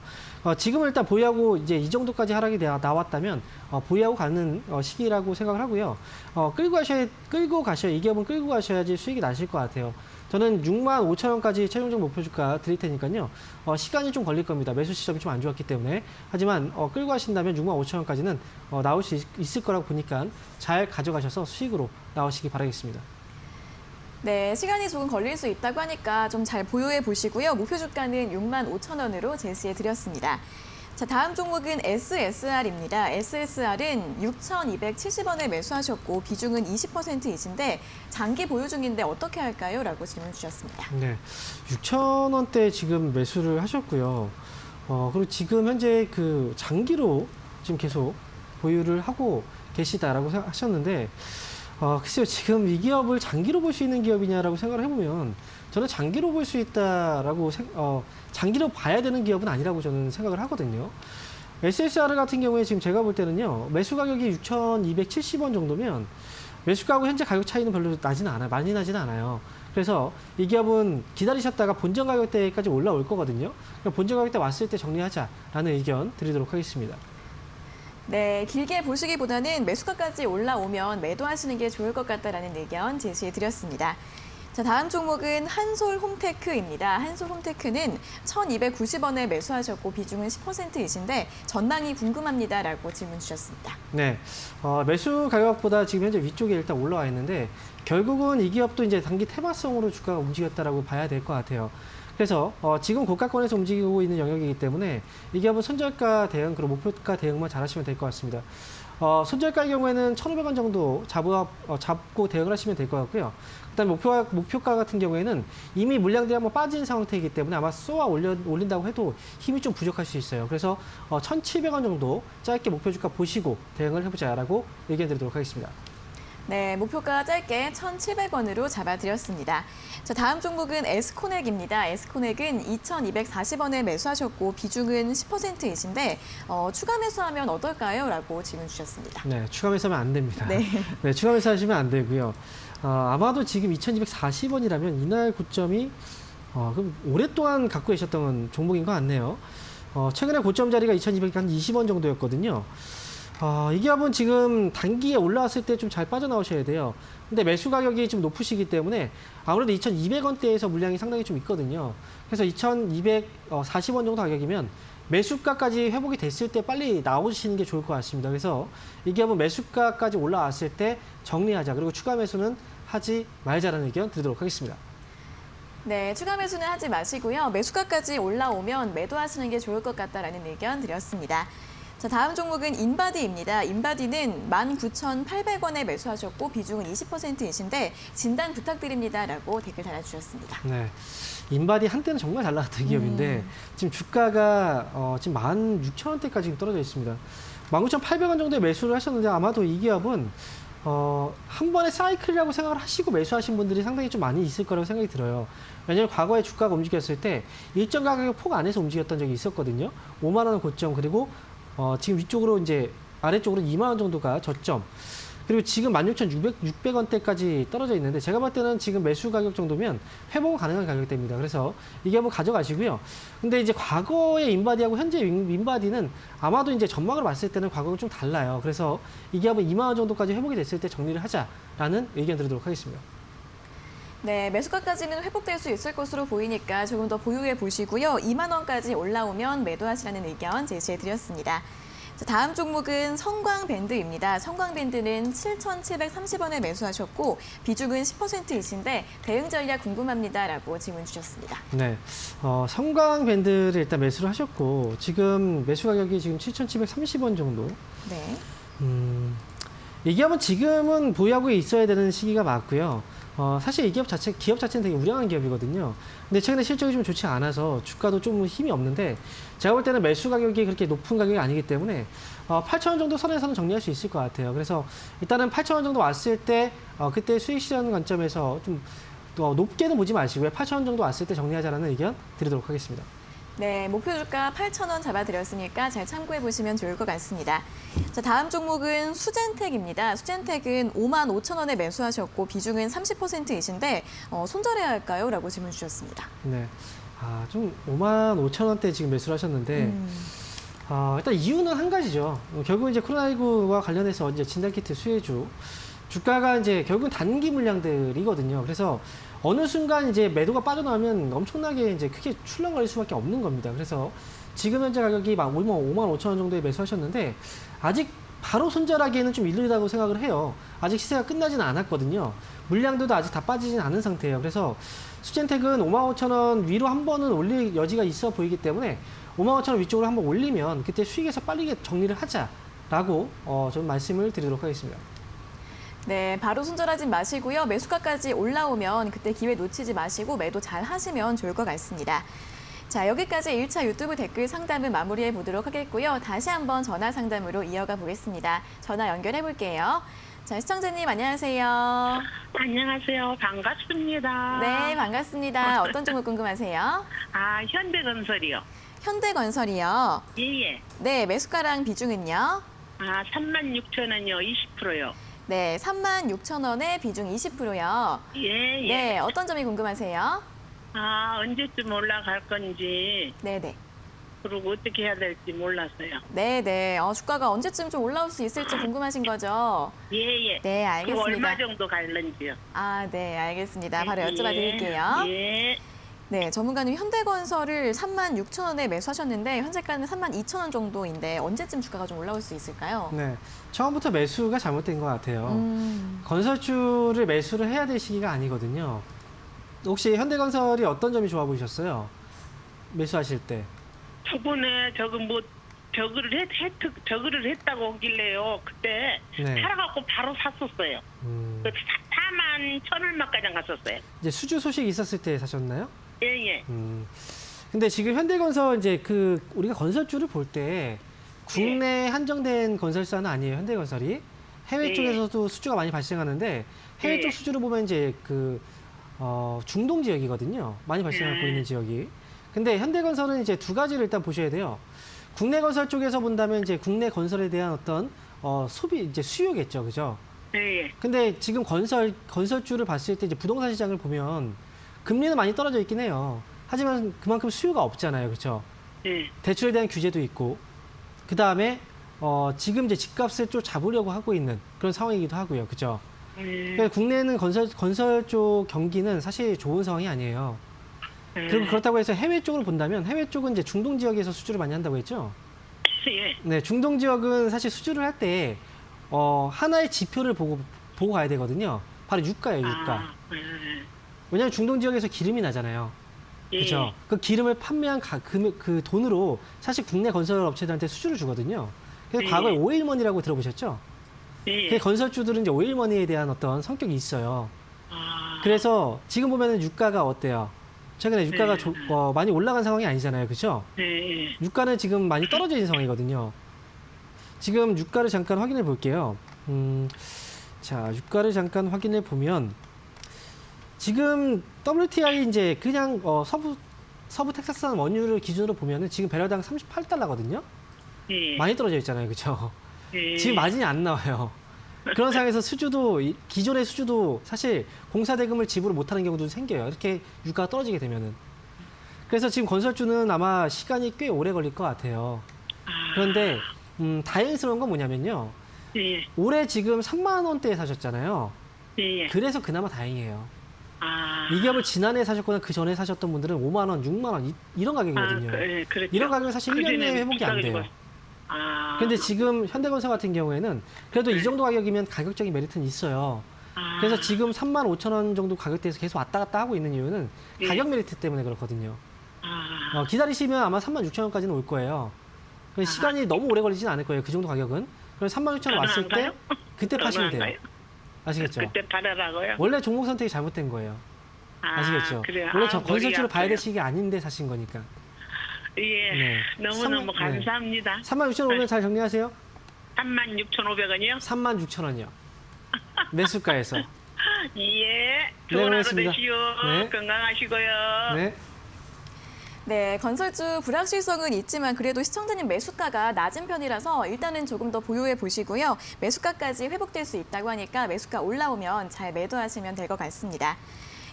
지금은 일단 보유하고 이제 이 정도까지 하락이 나왔다면 보유하고 가는 시기라고 생각을 하고요. 끌고 가셔야 이 기업은 끌고 가셔야지 수익이 나실 것 같아요. 저는 65,000원까지 최종적 목표 주가 드릴 테니까요. 시간이 좀 걸릴 겁니다. 매수 시점이 좀 안 좋았기 때문에. 하지만 끌고 가신다면 65,000원까지는 나올 수 있을 거라고 보니까 잘 가져가셔서 수익으로 나오시기 바라겠습니다. 네, 시간이 조금 걸릴 수 있다고 하니까 좀 잘 보유해 보시고요. 목표 주가는 65,000원으로 제시해 드렸습니다. 자, 다음 종목은 SSR입니다. SSR은 6,270원에 매수하셨고 비중은 20%이신데 장기 보유 중인데 어떻게 할까요? 라고 질문 주셨습니다. 네, 6,000원대 지금 매수를 하셨고요. 그리고 지금 현재 그 장기로 지금 계속 보유를 하고 계시다라고 하셨는데 글쎄요, 지금 이 기업을 장기로 볼 수 있는 기업이냐라고 생각을 해보면 저는 장기로 볼 수 있다라고 장기로 봐야 되는 기업은 아니라고 저는 생각을 하거든요. SSR 같은 경우에 지금 제가 볼 때는요, 매수 가격이 6,270원 정도면 매수가하고 현재 가격 차이는 별로 나지는 않아요. 많이 나지는 않아요. 그래서 이 기업은 기다리셨다가 본전 가격대까지 올라올 거거든요. 그러니까 본전 가격대 왔을 때 정리하자라는 의견 드리도록 하겠습니다. 네, 길게 보시기보다는 매수가까지 올라오면 매도하시는 게 좋을 것 같다라는 의견 제시해 드렸습니다. 자, 다음 종목은 한솔홈테크입니다. 한솔홈테크는 1,290원에 매수하셨고 비중은 10%이신데 전망이 궁금합니다라고 질문 주셨습니다. 네, 매수 가격보다 지금 현재 위쪽에 일단 올라와 있는데 결국은 이 기업도 이제 단기 테마성으로 주가가 움직였다라고 봐야 될 것 같아요. 그래서 지금 고가권에서 움직이고 있는 영역이기 때문에 이 기업은 손절가 대응, 그리고 목표가 대응만 잘하시면 될 것 같습니다. 손절가의 경우에는 1,500원 정도 잡고 대응을 하시면 될 것 같고요. 그다음 목표가 같은 경우에는 이미 물량들이 한번 빠진 상태이기 때문에 아마 쏘아 올린다고 해도 힘이 좀 부족할 수 있어요. 그래서 1,700원 정도 짧게 목표 주가 보시고 대응을 해보자라고 의견 드리도록 하겠습니다. 네, 목표가 짧게 1,700원으로 잡아드렸습니다. 자, 다음 종목은 에스코넥입니다. 에스코넥은 2,240원에 매수하셨고 비중은 10%이신데 추가 매수하면 어떨까요? 라고 질문 주셨습니다. 네, 추가 매수하면 안 됩니다. 네. 네, 추가 매수하시면 안 되고요. 아마도 지금 2,240원이라면 이날 고점이 그럼 오랫동안 갖고 계셨던 종목인 것 같네요. 최근에 고점 자리가 2,220원 정도였거든요. 이 기업은 지금 단기에 올라왔을 때 좀 잘 빠져나오셔야 돼요. 근데 매수 가격이 좀 높으시기 때문에 아무래도 2,200원대에서 물량이 상당히 좀 있거든요. 그래서 2,240원 정도 가격이면 매수가까지 회복이 됐을 때 빨리 나오시는 게 좋을 것 같습니다. 그래서 이 기업은 매수가까지 올라왔을 때 정리하자. 그리고 추가 매수는 하지 말자라는 의견 드리도록 하겠습니다. 네, 추가 매수는 하지 마시고요. 매수가까지 올라오면 매도하시는 게 좋을 것 같다라는 의견 드렸습니다. 자, 다음 종목은 인바디입니다. 인바디는 19,800원에 매수하셨고 비중은 20%이신데 진단 부탁드립니다라고 댓글 달아주셨습니다. 네, 인바디 한때는 정말 잘 나갔던 기업인데 지금 주가가 지금 16,000원대까지 떨어져 있습니다. 19,800원 정도에 매수를 하셨는데 아마도 이 기업은 한 번의 사이클이라고 생각을 하시고 매수하신 분들이 상당히 좀 많이 있을 거라고 생각이 들어요. 왜냐하면 과거에 주가가 움직였을 때 일정 가격의 폭 안에서 움직였던 적이 있었거든요. 5만 원 고점 그리고 지금 위쪽으로 이제 아래쪽으로 2만 원 정도가 저점. 그리고 지금 16,600원대까지 떨어져 있는데 제가 볼 때는 지금 매수 가격 정도면 회복은 가능한 가격대입니다. 그래서 이게 한번 가져가시고요. 근데 이제 과거의 인바디하고 현재 인바디는 아마도 이제 전망으로 봤을 때는 과거가 좀 달라요. 그래서 이게 한번 2만 원 정도까지 회복이 됐을 때 정리를 하자라는 의견 드리도록 하겠습니다. 네, 매수가까지는 회복될 수 있을 것으로 보이니까 조금 더 보유해 보시고요. 2만 원까지 올라오면 매도하시라는 의견 제시해 드렸습니다. 자, 다음 종목은 성광밴드입니다. 성광밴드는 7,730원에 매수하셨고 비중은 10%이신데 대응 전략 궁금합니다라고 질문 주셨습니다. 네, 성광밴드를 일단 매수를 하셨고 지금 매수 가격이 지금 7,730원 정도. 네. 이 기업은 지금은 보유하고 있어야 되는 시기가 맞고요. 사실 이 기업 자체는 되게 우량한 기업이거든요. 근데 최근에 실적이 좀 좋지 않아서 주가도 좀 힘이 없는데 제가 볼 때는 매수 가격이 그렇게 높은 가격이 아니기 때문에 8,000원 정도 선에서는 정리할 수 있을 것 같아요. 그래서 일단은 8,000원 정도 왔을 때 그때 수익 실현 관점에서 좀 높게는 보지 마시고요. 8,000원 정도 왔을 때 정리하자라는 의견 드리도록 하겠습니다. 네, 목표 주가 8,000원 잡아드렸으니까 잘 참고해 보시면 좋을 것 같습니다. 자, 다음 종목은 수젠텍입니다. 수젠텍은 55,000원에 매수하셨고 비중은 30%이신데 손절해야 할까요? 라고 질문 주셨습니다. 네, 좀 55,000원대 지금 매수를 하셨는데 일단 이유는 한 가지죠. 결국 이제 코로나19와 관련해서 이제 진단키트 수혜주 주가가 이제 결국은 단기 물량들이거든요. 그래서 어느 순간 이제 매도가 빠져나오면 엄청나게 이제 크게 출렁거릴 수밖에 없는 겁니다. 그래서 지금 현재 가격이 55,000원 정도에 매수하셨는데 아직 바로 손절하기에는 좀 이르다고 생각을 해요. 아직 시세가 끝나지는 않았거든요. 물량들도 아직 다 빠지진 않은 상태예요. 그래서 수젠텍은 55,000원 위로 한 번은 올릴 여지가 있어 보이기 때문에 55,000원 위쪽으로 한번 올리면 그때 수익에서 빠르게 정리를 하자라고 저는 말씀을 드리도록 하겠습니다. 네, 바로 손절하지 마시고요. 매수가까지 올라오면 그때 기회 놓치지 마시고 매도 잘 하시면 좋을 것 같습니다. 자, 여기까지 1차 유튜브 댓글 상담을 마무리해 보도록 하겠고요. 다시 한번 전화 상담으로 이어가 보겠습니다. 전화 연결해 볼게요. 자, 시청자님 안녕하세요. 안녕하세요. 반갑습니다. 네, 반갑습니다. 어떤 종목 궁금하세요? 현대건설이요. 현대건설이요. 예예. 네, 매수가랑 비중은요? 36,000원이요. 20%요. 네, 36,000원에 비중 20%요. 예예. 네, 어떤 점이 궁금하세요? 언제쯤 올라갈 건지 네네. 그리고 어떻게 해야 될지 몰랐어요. 네네. 주가가 언제쯤 좀 올라올 수 있을지 궁금하신 거죠? 예예. 네, 그거 알겠습니다. 얼마 정도 갈는지요? 네, 알겠습니다. 바로 여쭤봐 드릴게요. 예. 네, 전문가님 현대건설을 36,000원에 매수하셨는데 현재가는 32,000원 정도인데 언제쯤 주가가 좀 올라올 수 있을까요? 네, 처음부터 매수가 잘못된 것 같아요. 건설주를 매수를 해야 될 시기가 아니거든요. 혹시 현대건설이 어떤 점이 좋아 보이셨어요? 매수하실 때. 저번에 저거를 했다고 하길래요. 그때 네. 팔아갖고 바로 샀었어요. 41,000원만까지 갔었어요. 이제 수주 소식이 있었을 때 사셨나요? 예예. 근데 지금 현대건설 이제 우리가 건설주를 볼 때 국내 한정된 건설사는 아니에요. 현대건설이 해외 네. 쪽에서도 수주가 많이 발생하는데 해외 쪽 수주를 보면 이제 중동 지역이거든요. 많이 발생하고 있는 지역이. 근데 현대건설은 이제 두 가지를 일단 보셔야 돼요. 국내 건설 쪽에서 본다면 이제 국내 건설에 대한 어떤 소비 이제 수요겠죠, 그죠? 예. 근데 지금 건설주를 봤을 때 이제 부동산 시장을 보면 금리는 많이 떨어져 있긴 해요. 하지만 그만큼 수요가 없잖아요, 그렇죠? 예. 대출에 대한 규제도 있고, 그 다음에 지금 이제 집값을 좀 잡으려고 하고 있는 그런 상황이기도 하고요, 그렇죠? 그러니까 국내는 건설 쪽 경기는 사실 좋은 상황이 아니에요. 그리고 그렇다고 해서 해외 쪽으로 본다면 해외 쪽은 이제 중동 지역에서 수주를 많이 한다고 했죠? 예. 네, 중동 지역은 사실 수주를 할 때 하나의 지표를 보고 가야 되거든요. 바로 유가예요, 유가. 왜냐하면 중동 지역에서 기름이 나잖아요. 예. 그렇죠? 그 기름을 판매한 그 돈으로 사실 국내 건설 업체들한테 수주를 주거든요. 그래서 과거에 오일머니라고 들어보셨죠? 예. 그 건설주들은 이제 오일머니에 대한 어떤 성격이 있어요. 그래서 지금 보면은 유가가 어때요? 최근에 유가가 많이 올라간 상황이 아니잖아요, 그렇죠? 예. 유가는 지금 많이 떨어져 있는 상황이거든요. 지금 유가를 잠깐 확인해 볼게요. 자, 유가를 잠깐 확인해 보면 지금 WTI 이제 그냥 서부 텍사스산 원유를 기준으로 보면은 지금 배럴당 38달러거든요. 예. 많이 떨어져 있잖아요, 그렇죠? 예. 지금 마진이 안 나와요. 그런 상황에서 수주도 기존의 수주도 사실 공사 대금을 지불을 못하는 경우도 생겨요. 이렇게 유가가 떨어지게 되면은. 그래서 지금 건설주는 아마 시간이 꽤 오래 걸릴 것 같아요. 그런데 다행스러운 건 뭐냐면요. 예. 올해 지금 3만 원대에 사셨잖아요. 예. 그래서 그나마 다행이에요. 아. 이 기업을 지난해 사셨거나 그 전에 사셨던 분들은 5만 원, 6만 원 이런 가격이거든요. 예, 그렇죠. 이런 가격은 사실 1년 내에 회복이 안 돼요. 아. 근데 지금 현대건설 같은 경우에는 그래도 이 정도 가격이면 가격적인 메리트는 있어요. 아. 그래서 지금 3만 5천 원 정도 가격대에서 계속 왔다 갔다 하고 있는 이유는 예. 가격 메리트 때문에 그렇거든요. 아. 기다리시면 아마 3만 6천 원까지는 올 거예요. 시간이 너무 오래 걸리진 않을 거예요. 그 정도 가격은. 그럼 3만 6천 원 왔을 때 그때 파시면 돼요. 아시겠죠? 그때 팔아라고요? 원래 종목 선택이 잘못된 거예요. 아시겠죠? 그래요. 원래 아, 저 건설주를 머리가 봐야 될 아파요. 시기 아닌데 사신 거니까. 예. 네. 너무너무 3만 감사합니다. 3만 6천 원 오면 잘 정리하세요. 36,500원이요? 3만 6천 원이요. 매수가에서. 예. 좋은 하루 고맙습니다. 되시오. 네. 건강하시고요. 네. 네, 건설주 불확실성은 있지만 그래도 시청자님 매수가가 낮은 편이라서 일단은 조금 더 보유해 보시고요. 매수가까지 회복될 수 있다고 하니까 매수가 올라오면 잘 매도하시면 될 것 같습니다.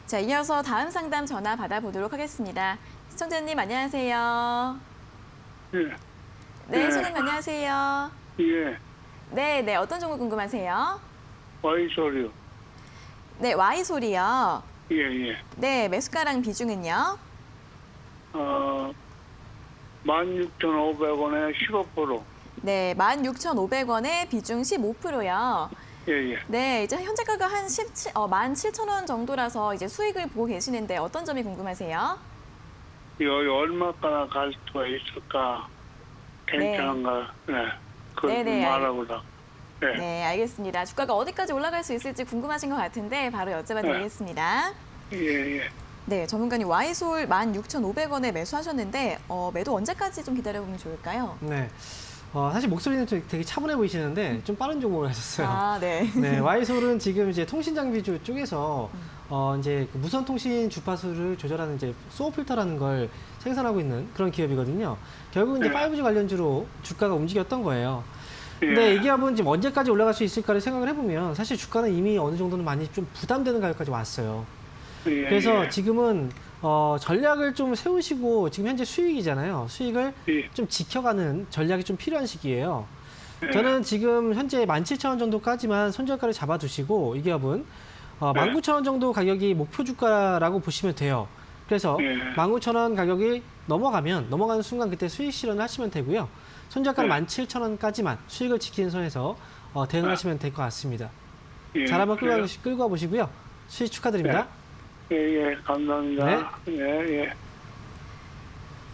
자, 이어서 다음 상담 전화 받아보도록 하겠습니다. 시청자님 안녕하세요. 예. 네, 시청자님 안녕하세요. 예. 네, 어떤 종목 궁금하세요? 와이소리요. 네, Y소리요. 예, 예. 네, 매수가랑 비중은요? 16,500원에 15%. 네, 16,500원에 비중 15%요. 예, 예. 네, 이제 현재가가 한 17,000원 정도라서 이제 수익을 보고 계시는데 어떤 점이 궁금하세요? 여기 얼마까지 갈 수가 있을까? 괜찮은가? 네. 그걸 네네, 좀 말하고자. 네. 네, 알겠습니다. 주가가 어디까지 올라갈 수 있을지 궁금하신 것 같은데 바로 여쭤봐 드리겠습니다. 예, 예. 네, 전문가님 Y솔 16,500원에 매수하셨는데 매도 언제까지 좀 기다려보면 좋을까요? 네. 사실 목소리는 좀 되게 차분해 보이시는데 좀 빠른 종목을 하셨어요. 아, 네. 네, Y솔은 지금 이제 통신장비주 쪽에서 이제 그 무선 통신 주파수를 조절하는 이제 소어 필터라는 걸 생산하고 있는 그런 기업이거든요. 결국 이제 5G 관련주로 주가가 움직였던 거예요. 근데 이 기업은 지금 언제까지 올라갈 수 있을까를 생각을 해보면 사실 주가는 이미 어느 정도는 많이 좀 부담되는 가격까지 왔어요. 예, 그래서 예. 지금은 전략을 좀 세우시고 지금 현재 수익이잖아요. 수익을 예. 좀 지켜가는 전략이 좀 필요한 시기예요. 저는 지금 현재 17,000원 정도까지만 손절가를 잡아두시고 이 기업은 19,000원 정도 가격이 목표 주가라고 보시면 돼요. 그래서 19,000원 가격이 넘어가는 순간 그때 수익 실현을 하시면 되고요. 손절가는 17,000원까지만 수익을 지키는 선에서 대응을 하시면 될 것 같습니다. 예, 잘 한번 그래요. 끌고 와 보시고요. 수익 축하드립니다. 예, 예. 감사합니다. 네. 예, 예.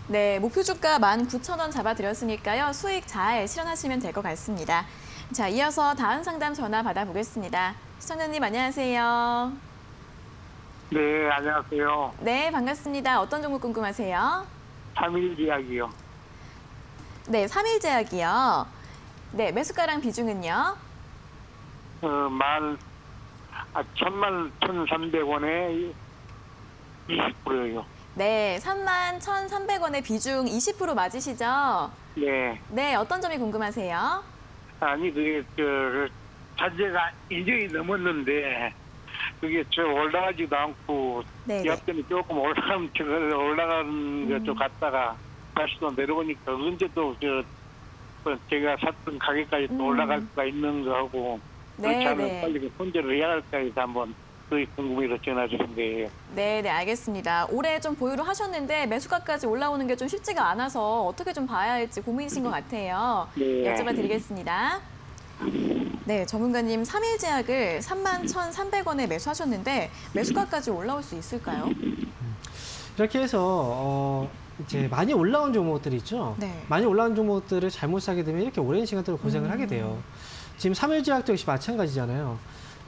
네, 목표 주가 19,000원 잡아드렸으니까요. 수익 잘 실현하시면 될 것 같습니다. 자, 이어서 다음 상담 전화 받아보겠습니다. 시청자님 안녕하세요. 네, 안녕하세요. 네, 반갑습니다. 어떤 종목 궁금하세요? 3일 이야기요. 네, 3일제약이요. 네, 매수가랑 비중은요? 11,300원에 20%요. 네, 31,300원의 비중 20% 맞으시죠? 네. 네, 어떤 점이 궁금하세요? 아니, 그게, 자재가 인정이 넘었는데, 그게 올라가지도 않고, 네, 옆에는 조금 올라가는 거 좀 갔다가, 다시 또 내려오니까, 언제 또, 제가 샀던 가격까지 또 올라갈 수가 있는 거 하고, 그렇지 않으면 빨리 손절을 해야 할까 해서 한번 그 궁금해서 전화 주신 거예요. 네, 알겠습니다. 올해 좀 보유를 하셨는데 매수가까지 올라오는 게 좀 쉽지가 않아서 어떻게 좀 봐야 할지 고민이신 것 같아요. 네. 여쭤봐 드리겠습니다. 네, 전문가님 3일제약을 31,300원에 매수하셨는데 매수가까지 올라올 수 있을까요? 이렇게 해서 이제 많이 올라온 종목들 있죠. 네. 많이 올라온 종목들을 잘못 사게 되면 이렇게 오랜 시간 동안 고생을 하게 돼요. 지금 3일제약도 역시 마찬가지잖아요.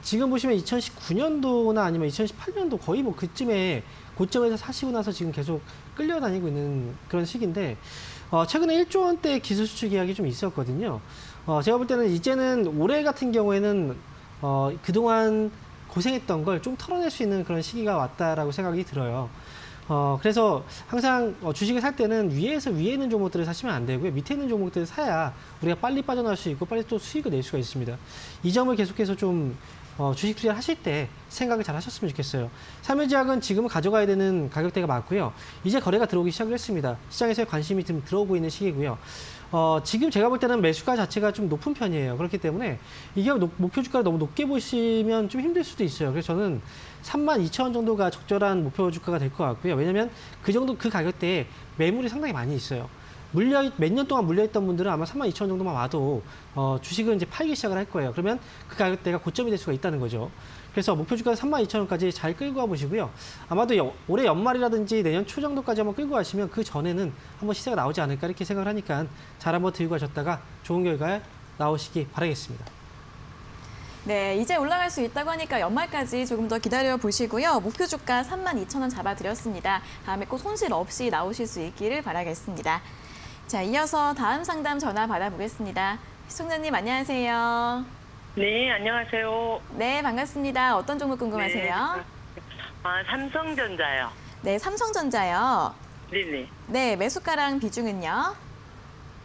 지금 보시면 2019년도나 아니면 2018년도 거의 뭐 그쯤에 고점에서 사시고 나서 지금 계속 끌려다니고 있는 그런 시기인데 최근에 1조 원대 기술 수출 계약이 좀 있었거든요. 제가 볼 때는 이제는 올해 같은 경우에는 그동안 고생했던 걸 좀 털어낼 수 있는 그런 시기가 왔다라고 생각이 들어요. 그래서 항상 주식을 살 때는 위에 있는 종목들을 사시면 안 되고요. 밑에 있는 종목들을 사야 우리가 빨리 빠져나올 수 있고 빨리 또 수익을 낼 수가 있습니다. 이 점을 계속해서 좀 주식 투자를 하실 때 생각을 잘 하셨으면 좋겠어요. 삼일제약은 지금은 가져가야 되는 가격대가 맞고요. 이제 거래가 들어오기 시작을 했습니다. 시장에서의 관심이 좀 들어오고 있는 시기고요. 지금 제가 볼 때는 매수가 자체가 좀 높은 편이에요. 그렇기 때문에 이게 목표 주가를 너무 높게 보시면 좀 힘들 수도 있어요. 그래서 저는 32,000원 정도가 적절한 목표 주가가 될 것 같고요. 왜냐하면 그 가격대에 매물이 상당히 많이 있어요. 몇 년 동안 물려있던 분들은 아마 32,000원 정도만 와도 주식을 이제 팔기 시작을 할 거예요. 그러면 그 가격대가 고점이 될 수가 있다는 거죠. 그래서 목표 주가 32,000원까지 잘 끌고 가보시고요. 아마도 올해 연말이라든지 내년 초 정도까지 한번 끌고 가시면 그 전에는 한번 시세가 나오지 않을까 이렇게 생각을 하니까 잘 한번 들고 가셨다가 좋은 결과 나오시기 바라겠습니다. 네, 이제 올라갈 수 있다고 하니까 연말까지 조금 더 기다려 보시고요. 목표 주가 32,000원 잡아드렸습니다. 다음에 꼭 손실 없이 나오실 수 있기를 바라겠습니다. 자, 이어서 다음 상담 전화 받아보겠습니다. 시청자님 안녕하세요. 네, 안녕하세요. 네, 반갑습니다. 어떤 종목 궁금하세요? 네. 삼성전자요. 네, 삼성전자요. 네네. 네, 매수가랑 비중은요?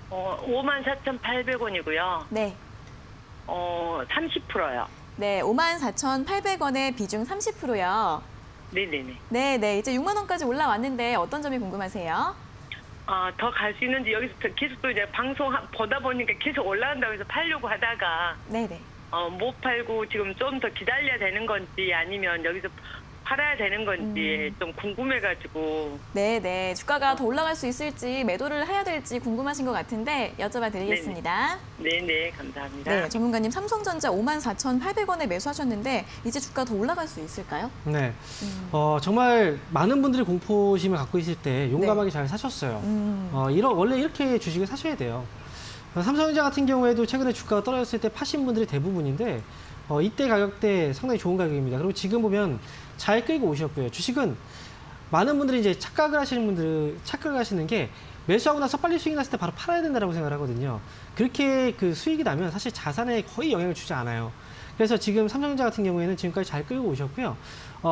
54,800원이고요. 네. 30%요. 네, 54,800원의 비중 30%요. 네네네. 네, 네. 이제 6만 원까지 올라왔는데 어떤 점이 궁금하세요? 더 갈 수 있는지 여기서 계속 또 이제 방송 보다 보니까 계속 올라간다고 해서 팔려고 하다가 네, 네. 못 팔고 지금 좀 더 기다려야 되는 건지 아니면 여기서 팔아야 되는 건지 좀 궁금해가지고. 네, 네. 주가가 더 올라갈 수 있을지 매도를 해야 될지 궁금하신 것 같은데 여쭤봐 드리겠습니다. 네네, 감사합니다. 네, 전문가님 삼성전자 54,800원에 매수하셨는데 이제 주가 더 올라갈 수 있을까요? 네. 정말 많은 분들이 공포심을 갖고 있을 때 용감하게 잘 사셨어요. 원래 이렇게 주식을 사셔야 돼요. 삼성전자 같은 경우에도 최근에 주가가 떨어졌을 때 파신 분들이 대부분인데 이때 가격대 상당히 좋은 가격입니다. 그리고 지금 보면 잘 끌고 오셨고요. 주식은 많은 분들이 이제 착각을 하시는 게 매수하고 나서 빨리 수익이 났을 때 바로 팔아야 된다고 생각을 하거든요. 그렇게 그 수익이 나면 사실 자산에 거의 영향을 주지 않아요. 그래서 지금 삼성전자 같은 경우에는 지금까지 잘 끌고 오셨고요.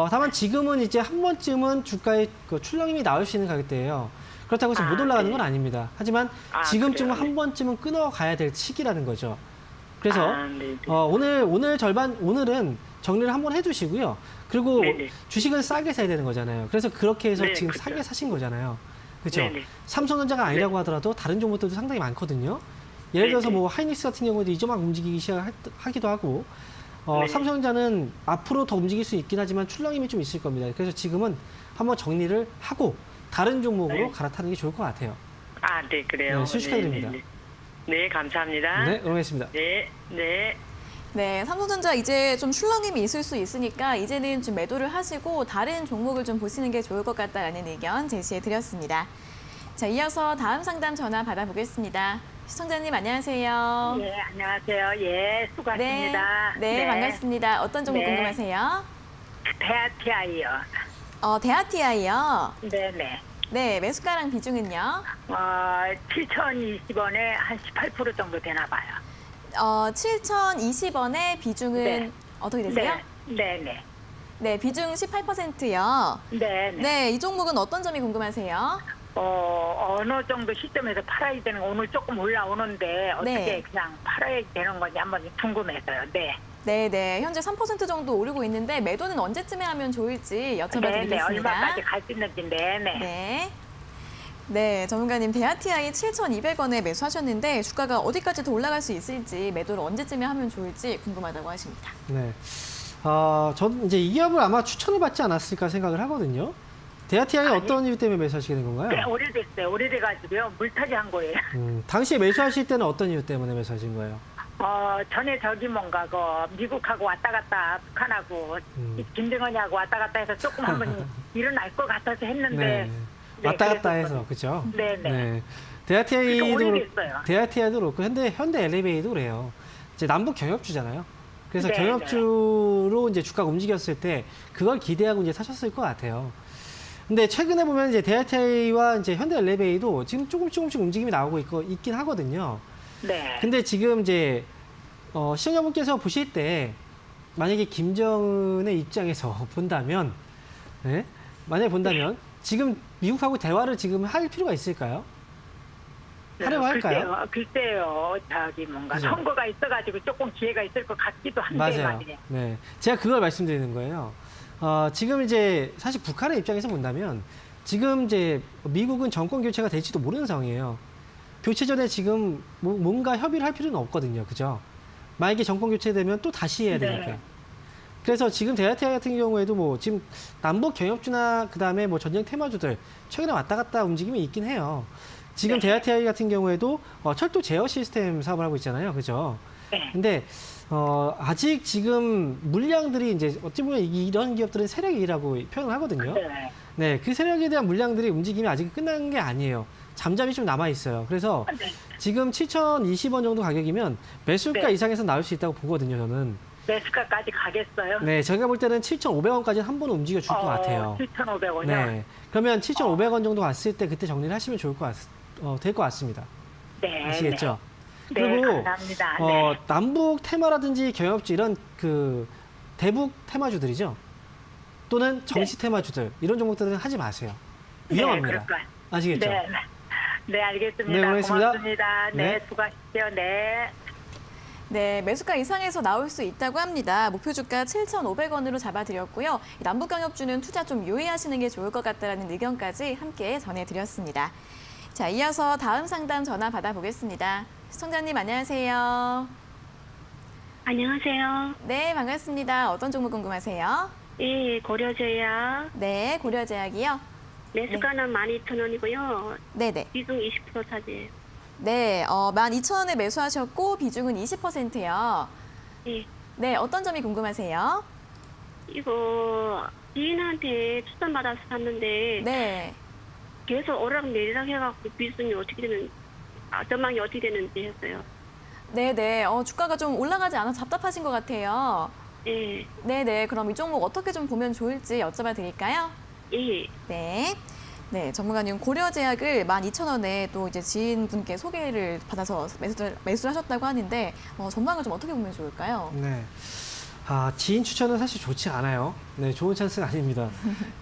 다만 지금은 이제 한 번쯤은 주가에 그 출렁임이 나올 수 있는 가격대예요. 그렇다고 해서 못 올라가는 건 아닙니다. 하지만 지금쯤은 그래요? 한 번쯤은 끊어가야 될 시기라는 거죠. 그래서 네네. 오늘은 정리를 한번 해두시고요. 그리고 네네. 주식은 싸게 사야 되는 거잖아요. 그래서 그렇게 해서 네, 지금 그렇죠. 싸게 사신 거잖아요. 그렇죠? 네네. 삼성전자가 아니라고 하더라도 다른 종목들도 상당히 많거든요. 예를 들어서 네네. 뭐 하이닉스 같은 경우도 이제 막 움직이기 시작하기도 하고 네. 삼성전자는 앞으로 더 움직일 수 있긴 하지만 출렁임이 좀 있을 겁니다. 그래서 지금은 한번 정리를 하고 다른 종목으로 네. 갈아타는 게 좋을 것 같아요. 네, 그래요. 네, 축하드립니다. 네, 감사합니다. 네, 응원했습니다. 네, 네. 네, 삼성전자 이제 좀 출렁임이 있을 수 있으니까 이제는 좀 매도를 하시고 다른 종목을 좀 보시는 게 좋을 것 같다라는 의견 제시해 드렸습니다. 자, 이어서 다음 상담 전화 받아보겠습니다. 시청자님 안녕하세요. 예, 안녕하세요. 예, 수고하십니다. 네, 반갑습니다. 어떤 종목 네. 궁금하세요? 대아티아이요. 대아티아이요. 네네. 네, 매수가랑 비중은요? 7,020원에 한 18% 정도 되나 봐요. 7,020원의 비중은 네. 어떻게 되세요? 네네. 네, 비중 18%요. 네네. 네, 이 종목은 어떤 점이 궁금하세요? 어느 정도 시점에서 팔아야 되는 거 오늘 조금 올라오는데 어떻게 네. 그냥 팔아야 되는 건지 한번 궁금해서요. 네. 네, 네. 현재 3% 정도 오르고 있는데 매도는 언제쯤에 하면 좋을지 여쭤봐 네네. 드리겠습니다. 얼마까지 갈 수 있는지. 네네. 네. 네, 전문가님 대아티아이 7,200원에 매수하셨는데 주가가 어디까지 더 올라갈 수 있을지 매도를 언제쯤에 하면 좋을지 궁금하다고 하십니다. 네. 저는 이제 이 기업을 아마 추천을 받지 않았을까 생각을 하거든요. 대아티아이 어떤 이유 때문에 매수하시게 된 건가요? 네, 오래됐어요. 오래돼가지고요. 물타기 한 거예요. 당시에 매수하실 때는 어떤 이유 때문에 매수하신 거예요? 전에 저기 뭔가 미국하고 왔다 갔다 북한하고 김정은이하고 왔다 갔다 해서 조금 한번 일어날 것 같아서 했는데 네. 왔다 갔다 그랬었거든요. 해서 그죠? 네네. 네. 그러니까 오래됐어요. 대아티아이도 그렇고 현대 엘리베이도 그래요. 이제 남북 경협주잖아요. 그래서 네, 경협주로 이제 주가가 움직였을 때 그걸 기대하고 이제 사셨을 것 같아요. 근데 최근에 보면 이제 대아티아이와 이제 현대 엘리베이도 지금 조금씩 움직임이 나오고 있긴 하거든요. 네. 근데 지금 이제 시청자분께서 보실 때 만약에 김정은의 입장에서 본다면, 네? 만약에 본다면 지금 미국하고 대화를 지금 할 필요가 있을까요? 하려고 할까요? 글쎄요. 저기 뭔가 그죠? 선거가 있어가지고 조금 기회가 있을 것 같기도 한데 맞아요. 말이에요. 네, 제가 그걸 말씀드리는 거예요. 지금 이제 사실 북한의 입장에서 본다면 지금 이제 미국은 정권 교체가 될지도 모르는 상황이에요. 교체 전에 지금 뭔가 협의를 할 필요는 없거든요. 그죠? 만약에 정권 교체되면 또 다시 해야 되니까. 네. 그래서 지금 대화태아 같은 경우에도 뭐 지금 남북 경협주나 그다음에 뭐 전쟁 테마주들 최근에 왔다 갔다 움직임이 있긴 해요. 지금 대화태아 같은 경우에도 철도 제어 시스템 사업을 하고 있잖아요. 그죠? 네. 근데 아직 지금 물량들이 이제 어찌 보면 이런 기업들은 세력이라고 표현을 하거든요. 네. 네, 그 세력에 대한 물량들이 움직임이 아직 끝난 게 아니에요. 잠잠이 좀 남아 있어요. 그래서 네. 지금 7,020원 정도 가격이면 매수가 네. 이상에서 나올 수 있다고 보거든요, 저는. 매수가까지 가겠어요? 네, 제가 볼 때는 7,500원까지 한 번은 움직여 줄 것 같아요. 7,500원이요? 네. 그러면 7,500원 정도 갔을 때 그때 정리를 하시면 될 것 같습니다. 네. 아시겠죠? 네, 그리고 감사합니다. 네. 남북 테마라든지 경협주 이런 그 대북 테마주들이죠. 또는 정치 테마주들 이런 종목들은 하지 마세요. 위험합니다. 네, 그럴까요? 아시겠죠? 네. 네, 알겠습니다. 네, 고맙습니다. 고맙습니다. 네, 네. 수고하십시오. 네. 네, 매수가 이상에서 나올 수 있다고 합니다. 목표 주가 7,500원으로 잡아드렸고요. 남북 경협주는 투자 좀 유의하시는 게 좋을 것 같다라는 의견까지 함께 전해드렸습니다. 자, 이어서 다음 상담 전화 받아보겠습니다. 시청자님 안녕하세요. 안녕하세요. 네, 반갑습니다. 어떤 종목 궁금하세요? 예, 고려제약. 네, 고려제약이요. 매수가는 12,000원이고요. 네네. 비중 20% 차지해요. 네, 12,000원에 매수하셨고 비중은 20%요. 예. 네, 어떤 점이 궁금하세요? 이거 지인한테 추천받아서 샀는데 네. 계속 오락내리락 해갖고 비중이 어떻게 되는, 전망이 어떻게 되는지 했어요. 네네. 주가가 좀 올라가지 않아서 답답하신 것 같아요. 예. 네네. 그럼 이 종목 어떻게 좀 보면 좋을지 여쭤봐 드릴까요? 예. 네. 네, 전문가님 고려제약을 12,000원에 또 이제 지인분께 소개를 받아서 매수를 하셨다고 하는데 전망을 좀 어떻게 보면 좋을까요? 네. 지인 추천은 사실 좋지 않아요. 네, 좋은 찬스가 아닙니다.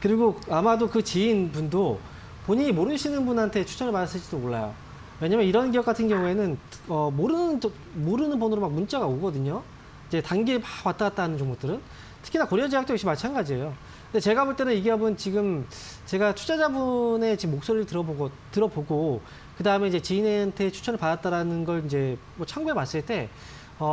그리고 아마도 그 지인분도 본인이 모르시는 분한테 추천을 받았을지도 몰라요. 왜냐면 이런 기업 같은 경우에는 모르는 번호로 막 문자가 오거든요. 이제 단기에 막 왔다 갔다 하는 종목들은 특히나 고려제약도 역시 마찬가지예요. 근데 제가 볼 때는 이 기업은 지금 제가 투자자분의 지금 목소리를 들어보고 그 다음에 이제 지인한테 추천을 받았다라는 걸 이제 뭐 참고해 봤을 때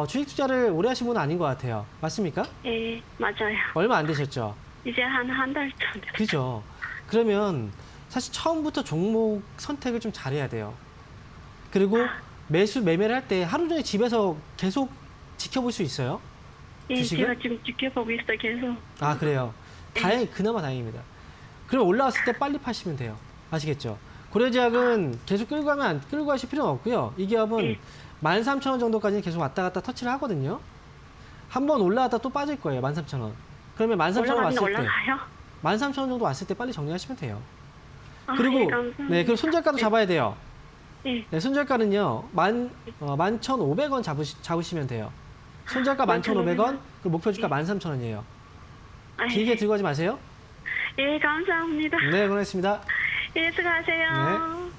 주식 투자를 오래 하신 분은 아닌 것 같아요. 맞습니까? 예, 맞아요. 얼마 안 되셨죠? 이제 한 달 정도. 그죠. 그러면 사실 처음부터 종목 선택을 좀 잘해야 돼요. 그리고 매매를 할 때 하루 종일 집에서 계속 지켜볼 수 있어요? 예, 주식을? 제가 지금 지켜보고 있어요, 계속. 아, 그래요. 그나마 다행입니다. 그럼 올라왔을 때 빨리 파시면 돼요. 아시겠죠? 고려제약은 계속 끌고 가실 필요는 없고요. 이 기업은 13,000원 정도까지는 계속 왔다 갔다 터치를 하거든요. 한번 올라왔다 또 빠질 거예요. 13,000원. 그러면 13,000원 왔을 때 올라가요? 13,000원 정도 왔을 때 빨리 정리하시면 돼요. 아, 그리고 예, 감사합니다. 네, 그리고 손절가도 잡아야 돼요. 예. 네, 손절가는요. 11,500원 잡으시면 돼요. 손절가 11,500원, 그리고 목표 주가 13,000원이에요. 길게 들고 가지 마세요. 예, 감사합니다. 네, 고맙습니다. 예, 수고하세요.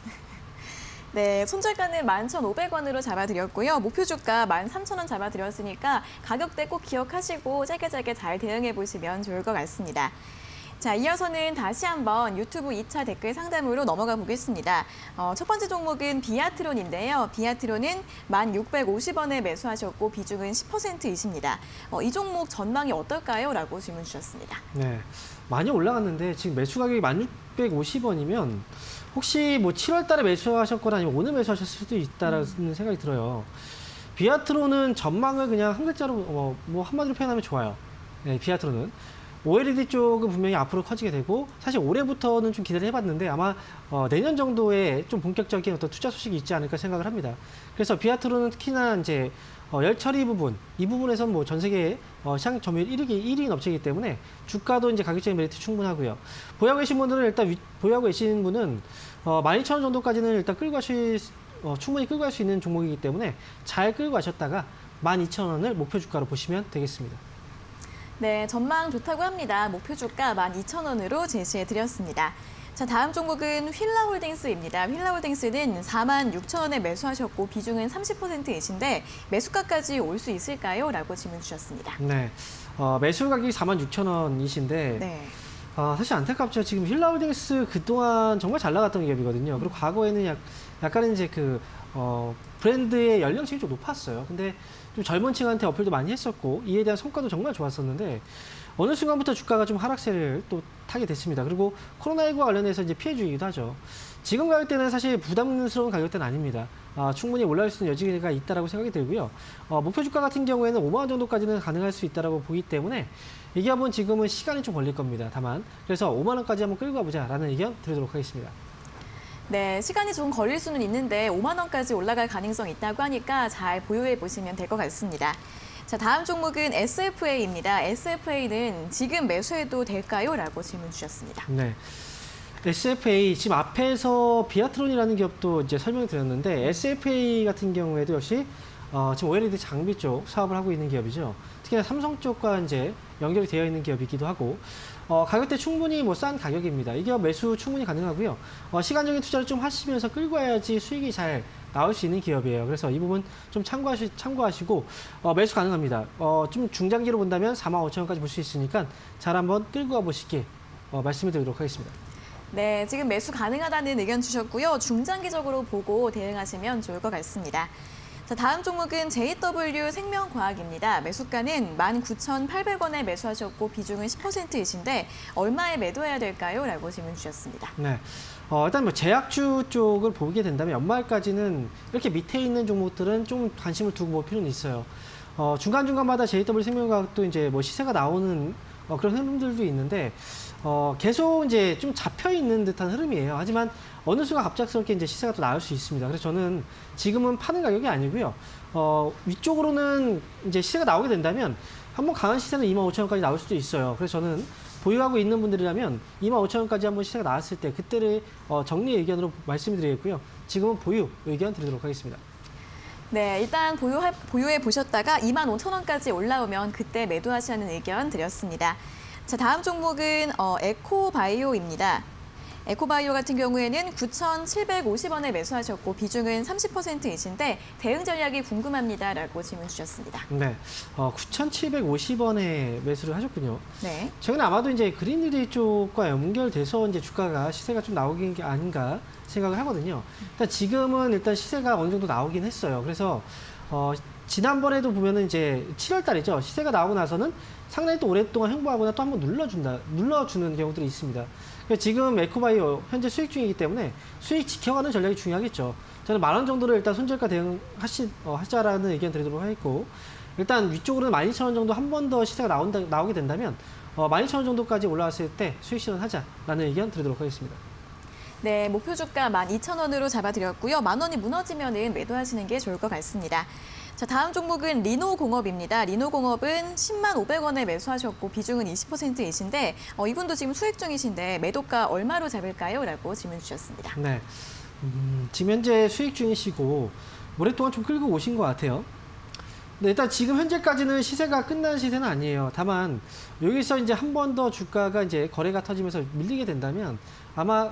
네, 손절가는 11,500원으로 잡아드렸고요. 목표 주가 13,000원 잡아드렸으니까 가격대 꼭 기억하시고 짧게 잘 대응해 보시면 좋을 것 같습니다. 자, 이어서는 다시 한번 유튜브 2차 댓글 상담으로 넘어가 보겠습니다. 첫 번째 종목은 비아트론인데요. 비아트론은 1,650원에 매수하셨고 비중은 10%이십니다. 이 종목 전망이 어떨까요? 라고 질문 주셨습니다. 네, 많이 올라갔는데 지금 매수 가격이 1,650원이면 혹시 뭐 7월 달에 매수하셨거나 아니면 오늘 매수하셨을 수도 있다라는 생각이 들어요. 비아트론은 전망을 그냥 한 글자로 뭐 한마디로 표현하면 좋아요. 네, 비아트론은. OLED 쪽은 분명히 앞으로 커지게 되고 사실 올해부터는 좀 기대를 해봤는데 아마 내년 정도에 좀 본격적인 어떤 투자 소식이 있지 않을까 생각을 합니다. 그래서 비아트론은 특히나 이제 열 처리 부분, 이 부분에서는 뭐 전 세계 시장 점유율 1위인 업체이기 때문에 주가도 이제 가격적인 메리트 충분하고요. 보유하고 계신 분들은 일단 보유하고 계신 분은 12,000원 정도까지는 일단 끌고 가실 충분히 끌고 갈 수 있는 종목이기 때문에 잘 끌고 가셨다가 12,000원을 목표 주가로 보시면 되겠습니다. 네, 전망 좋다고 합니다. 목표 주가 12,000원으로 제시해 드렸습니다. 자, 다음 종목은 휠라홀딩스입니다. 휠라홀딩스는 46,000원에 매수하셨고 비중은 30%이신데 매수가까지 올 수 있을까요? 라고 질문 주셨습니다. 네, 매수 가격이 46,000원이신데 네. 사실 안타깝죠. 지금 휠라홀딩스 그동안 정말 잘 나갔던 기업이거든요. 그리고 과거에는 약간은 이제 브랜드의 연령층이 좀 높았어요. 근데 좀 젊은 층한테 어필도 많이 했었고 이에 대한 성과도 정말 좋았었는데 어느 순간부터 주가가 좀 하락세를 또 타게 됐습니다. 그리고 코로나19와 관련해서 이제 피해주기도 하죠. 지금 가격대는 사실 부담스러운 가격대는 아닙니다. 충분히 올라갈 수 있는 여지가 있다라고 생각이 들고요. 목표 주가 같은 경우에는 5만 원 정도까지는 가능할 수 있다라고 보기 때문에 이 기업은 지금은 시간이 좀 걸릴 겁니다. 다만 그래서 5만 원까지 한번 끌고 가보자라는 의견 드리도록 하겠습니다. 네, 시간이 좀 걸릴 수는 있는데 5만 원까지 올라갈 가능성이 있다고 하니까 잘 보유해 보시면 될 것 같습니다. 자, 다음 종목은 SFA입니다. SFA는 지금 매수해도 될까요? 라고 질문 주셨습니다. 네. SFA, 지금 앞에서 비아트론이라는 기업도 이제 설명드렸는데 SFA 같은 경우에도 역시 지금 OLED 장비 쪽 사업을 하고 있는 기업이죠. 특히나 삼성 쪽과 이제 연결이 되어 있는 기업이기도 하고 가격대 충분히 싼 가격입니다. 이 기업 매수 충분히 가능하고요. 시간적인 투자를 좀 하시면서 끌고 와야지 수익이 잘 나올 수 있는 기업이에요. 그래서 이 부분 좀 참고하시고 매수 가능합니다. 좀 중장기로 본다면 45,000원까지 볼 수 있으니까 잘 한번 끌고 와 보시길 말씀을 드리도록 하겠습니다. 네, 지금 매수 가능하다는 의견 주셨고요. 중장기적으로 보고 대응하시면 좋을 것 같습니다. 자, 다음 종목은 JW 생명과학입니다. 매수가는 19,800원에 매수하셨고 비중은 10%이신데 얼마에 매도해야 될까요? 라고 질문 주셨습니다. 네. 일단 제약주 쪽을 보게 된다면 연말까지는 이렇게 밑에 있는 종목들은 좀 관심을 두고 볼 필요는 있어요. 중간중간마다 JW 생명과학도 이제 시세가 나오는 그런 흐름들도 있는데 계속 이제 좀 잡혀 있는 듯한 흐름이에요. 하지만 어느 순간 갑작스럽게 이제 시세가 또 나올 수 있습니다. 그래서 저는 지금은 파는 가격이 아니고요. 위쪽으로는 이제 시세가 나오게 된다면 한번 강한 시세는 25,000원까지 나올 수도 있어요. 그래서 저는 보유하고 있는 분들이라면 25,000원까지 한번 시세가 나왔을 때 그때를 정리 의견으로 말씀드리겠고요. 지금은 보유 의견 드리도록 하겠습니다. 네, 일단 보유해 보셨다가 25,000원까지 올라오면 그때 매도하시라는 의견 드렸습니다. 자, 다음 종목은 에코바이오입니다. 에코바이오 같은 경우에는 9,750원에 매수하셨고 비중은 30%이신데 대응 전략이 궁금합니다라고 질문 주셨습니다. 네, 9,750원에 매수를 하셨군요. 네. 최근에 아마도 이제 그린리디 쪽과 연결돼서 이제 주가가 시세가 좀 나오긴 게 아닌가 생각을 하거든요. 일단 지금은 일단 시세가 어느 정도 나오긴 했어요. 그래서 지난번에도 보면은 이제 7월 달이죠. 시세가 나오고 나서는 상당히 또 오랫동안 횡보하거나 또 한번 눌러주는 경우들이 있습니다. 지금 에코바이오 현재 수익 중이기 때문에 수익 지켜가는 전략이 중요하겠죠. 저는 10,000원 정도를 일단 손절가 하자라는 의견 드리도록 하겠고, 일단 위쪽으로는 12,000원 정도 한 번 더 시세가 나오게 된다면 12,000원 정도까지 올라왔을 때 수익 실현하자라는 의견 드리도록 하겠습니다. 네, 목표 주가 12,000원으로 잡아드렸고요. 10,000원이 무너지면은 매도하시는 게 좋을 것 같습니다. 자, 다음 종목은 리노공업입니다. 리노공업은 105,000원에 매수하셨고 비중은 20%이신데 이분도 지금 수익 중이신데 매도가 얼마로 잡을까요? 라고 질문 주셨습니다. 네, 지금 현재 수익 중이시고 오랫동안 좀 끌고 오신 것 같아요. 네, 일단 지금 현재까지는 시세가 끝난 시세는 아니에요. 다만 여기서 이제 한 번 더 주가가 이제 거래가 터지면서 밀리게 된다면 아마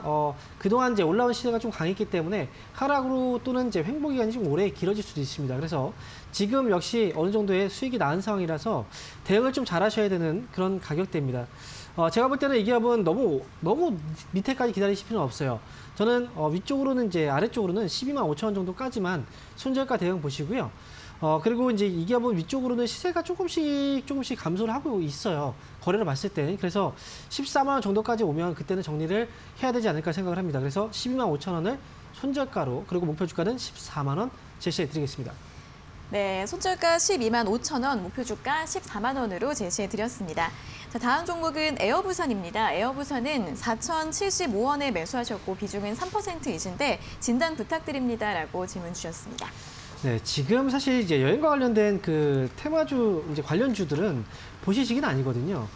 그동안 이제 올라온 시세가 좀 강했기 때문에 하락으로 또는 이제 횡보 기간이 좀 오래 길어질 수도 있습니다. 그래서 지금 역시 어느 정도의 수익이 나은 상황이라서 대응을 좀 잘하셔야 되는 그런 가격대입니다. 제가 볼 때는 이 기업은 너무 밑에까지 기다리실 필요는 없어요. 저는 위쪽으로는 이제 아래쪽으로는 125,000원 정도까지만 손절가 대응 보시고요. 그리고 이제 이 기업은 위쪽으로는 시세가 조금씩 감소를 하고 있어요. 거래를 봤을 때. 그래서 14만 원 정도까지 오면 그때는 정리를 해야 되지 않을까 생각을 합니다. 그래서 125,000원을 손절가로, 그리고 목표 주가는 14만 원 제시해 드리겠습니다. 네, 손절가 125,000원, 목표 주가 14만 원으로 제시해 드렸습니다. 자, 다음 종목은 에어부산입니다. 에어부산은 4,075원에 매수하셨고 비중은 3%이신데 진단 부탁드립니다라고 질문 주셨습니다. 네, 지금 사실 이제 여행과 관련된 그 테마주 이제 관련주들은 보시식은 아니거든요.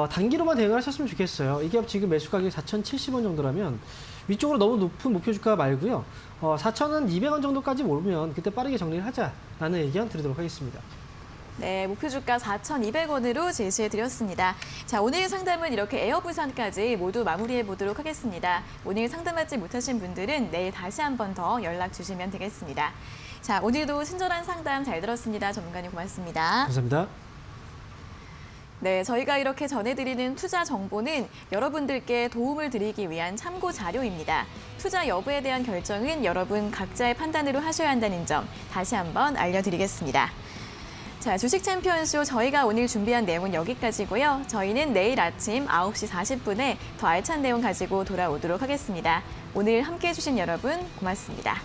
단기로만 대응을 하셨으면 좋겠어요. 이 기업 지금 매수 가격이 4,070원 정도라면 위쪽으로 너무 높은 목표 주가 말고요. 4,200원 정도까지 오르면 그때 빠르게 정리를 하자라는 의견 드리도록 하겠습니다. 네, 목표 주가 4,200원으로 제시해 드렸습니다. 자, 오늘 상담은 이렇게 에어부산까지 모두 마무리해 보도록 하겠습니다. 오늘 상담받지 못하신 분들은 내일 다시 한 번 더 연락 주시면 되겠습니다. 자, 오늘도 친절한 상담 잘 들었습니다. 전문가님 고맙습니다. 감사합니다. 네, 저희가 이렇게 전해드리는 투자 정보는 여러분들께 도움을 드리기 위한 참고 자료입니다. 투자 여부에 대한 결정은 여러분 각자의 판단으로 하셔야 한다는 점 다시 한번 알려드리겠습니다. 자, 주식 챔피언쇼 저희가 오늘 준비한 내용은 여기까지고요. 저희는 내일 아침 9시 40분에 더 알찬 내용 가지고 돌아오도록 하겠습니다. 오늘 함께해 주신 여러분 고맙습니다.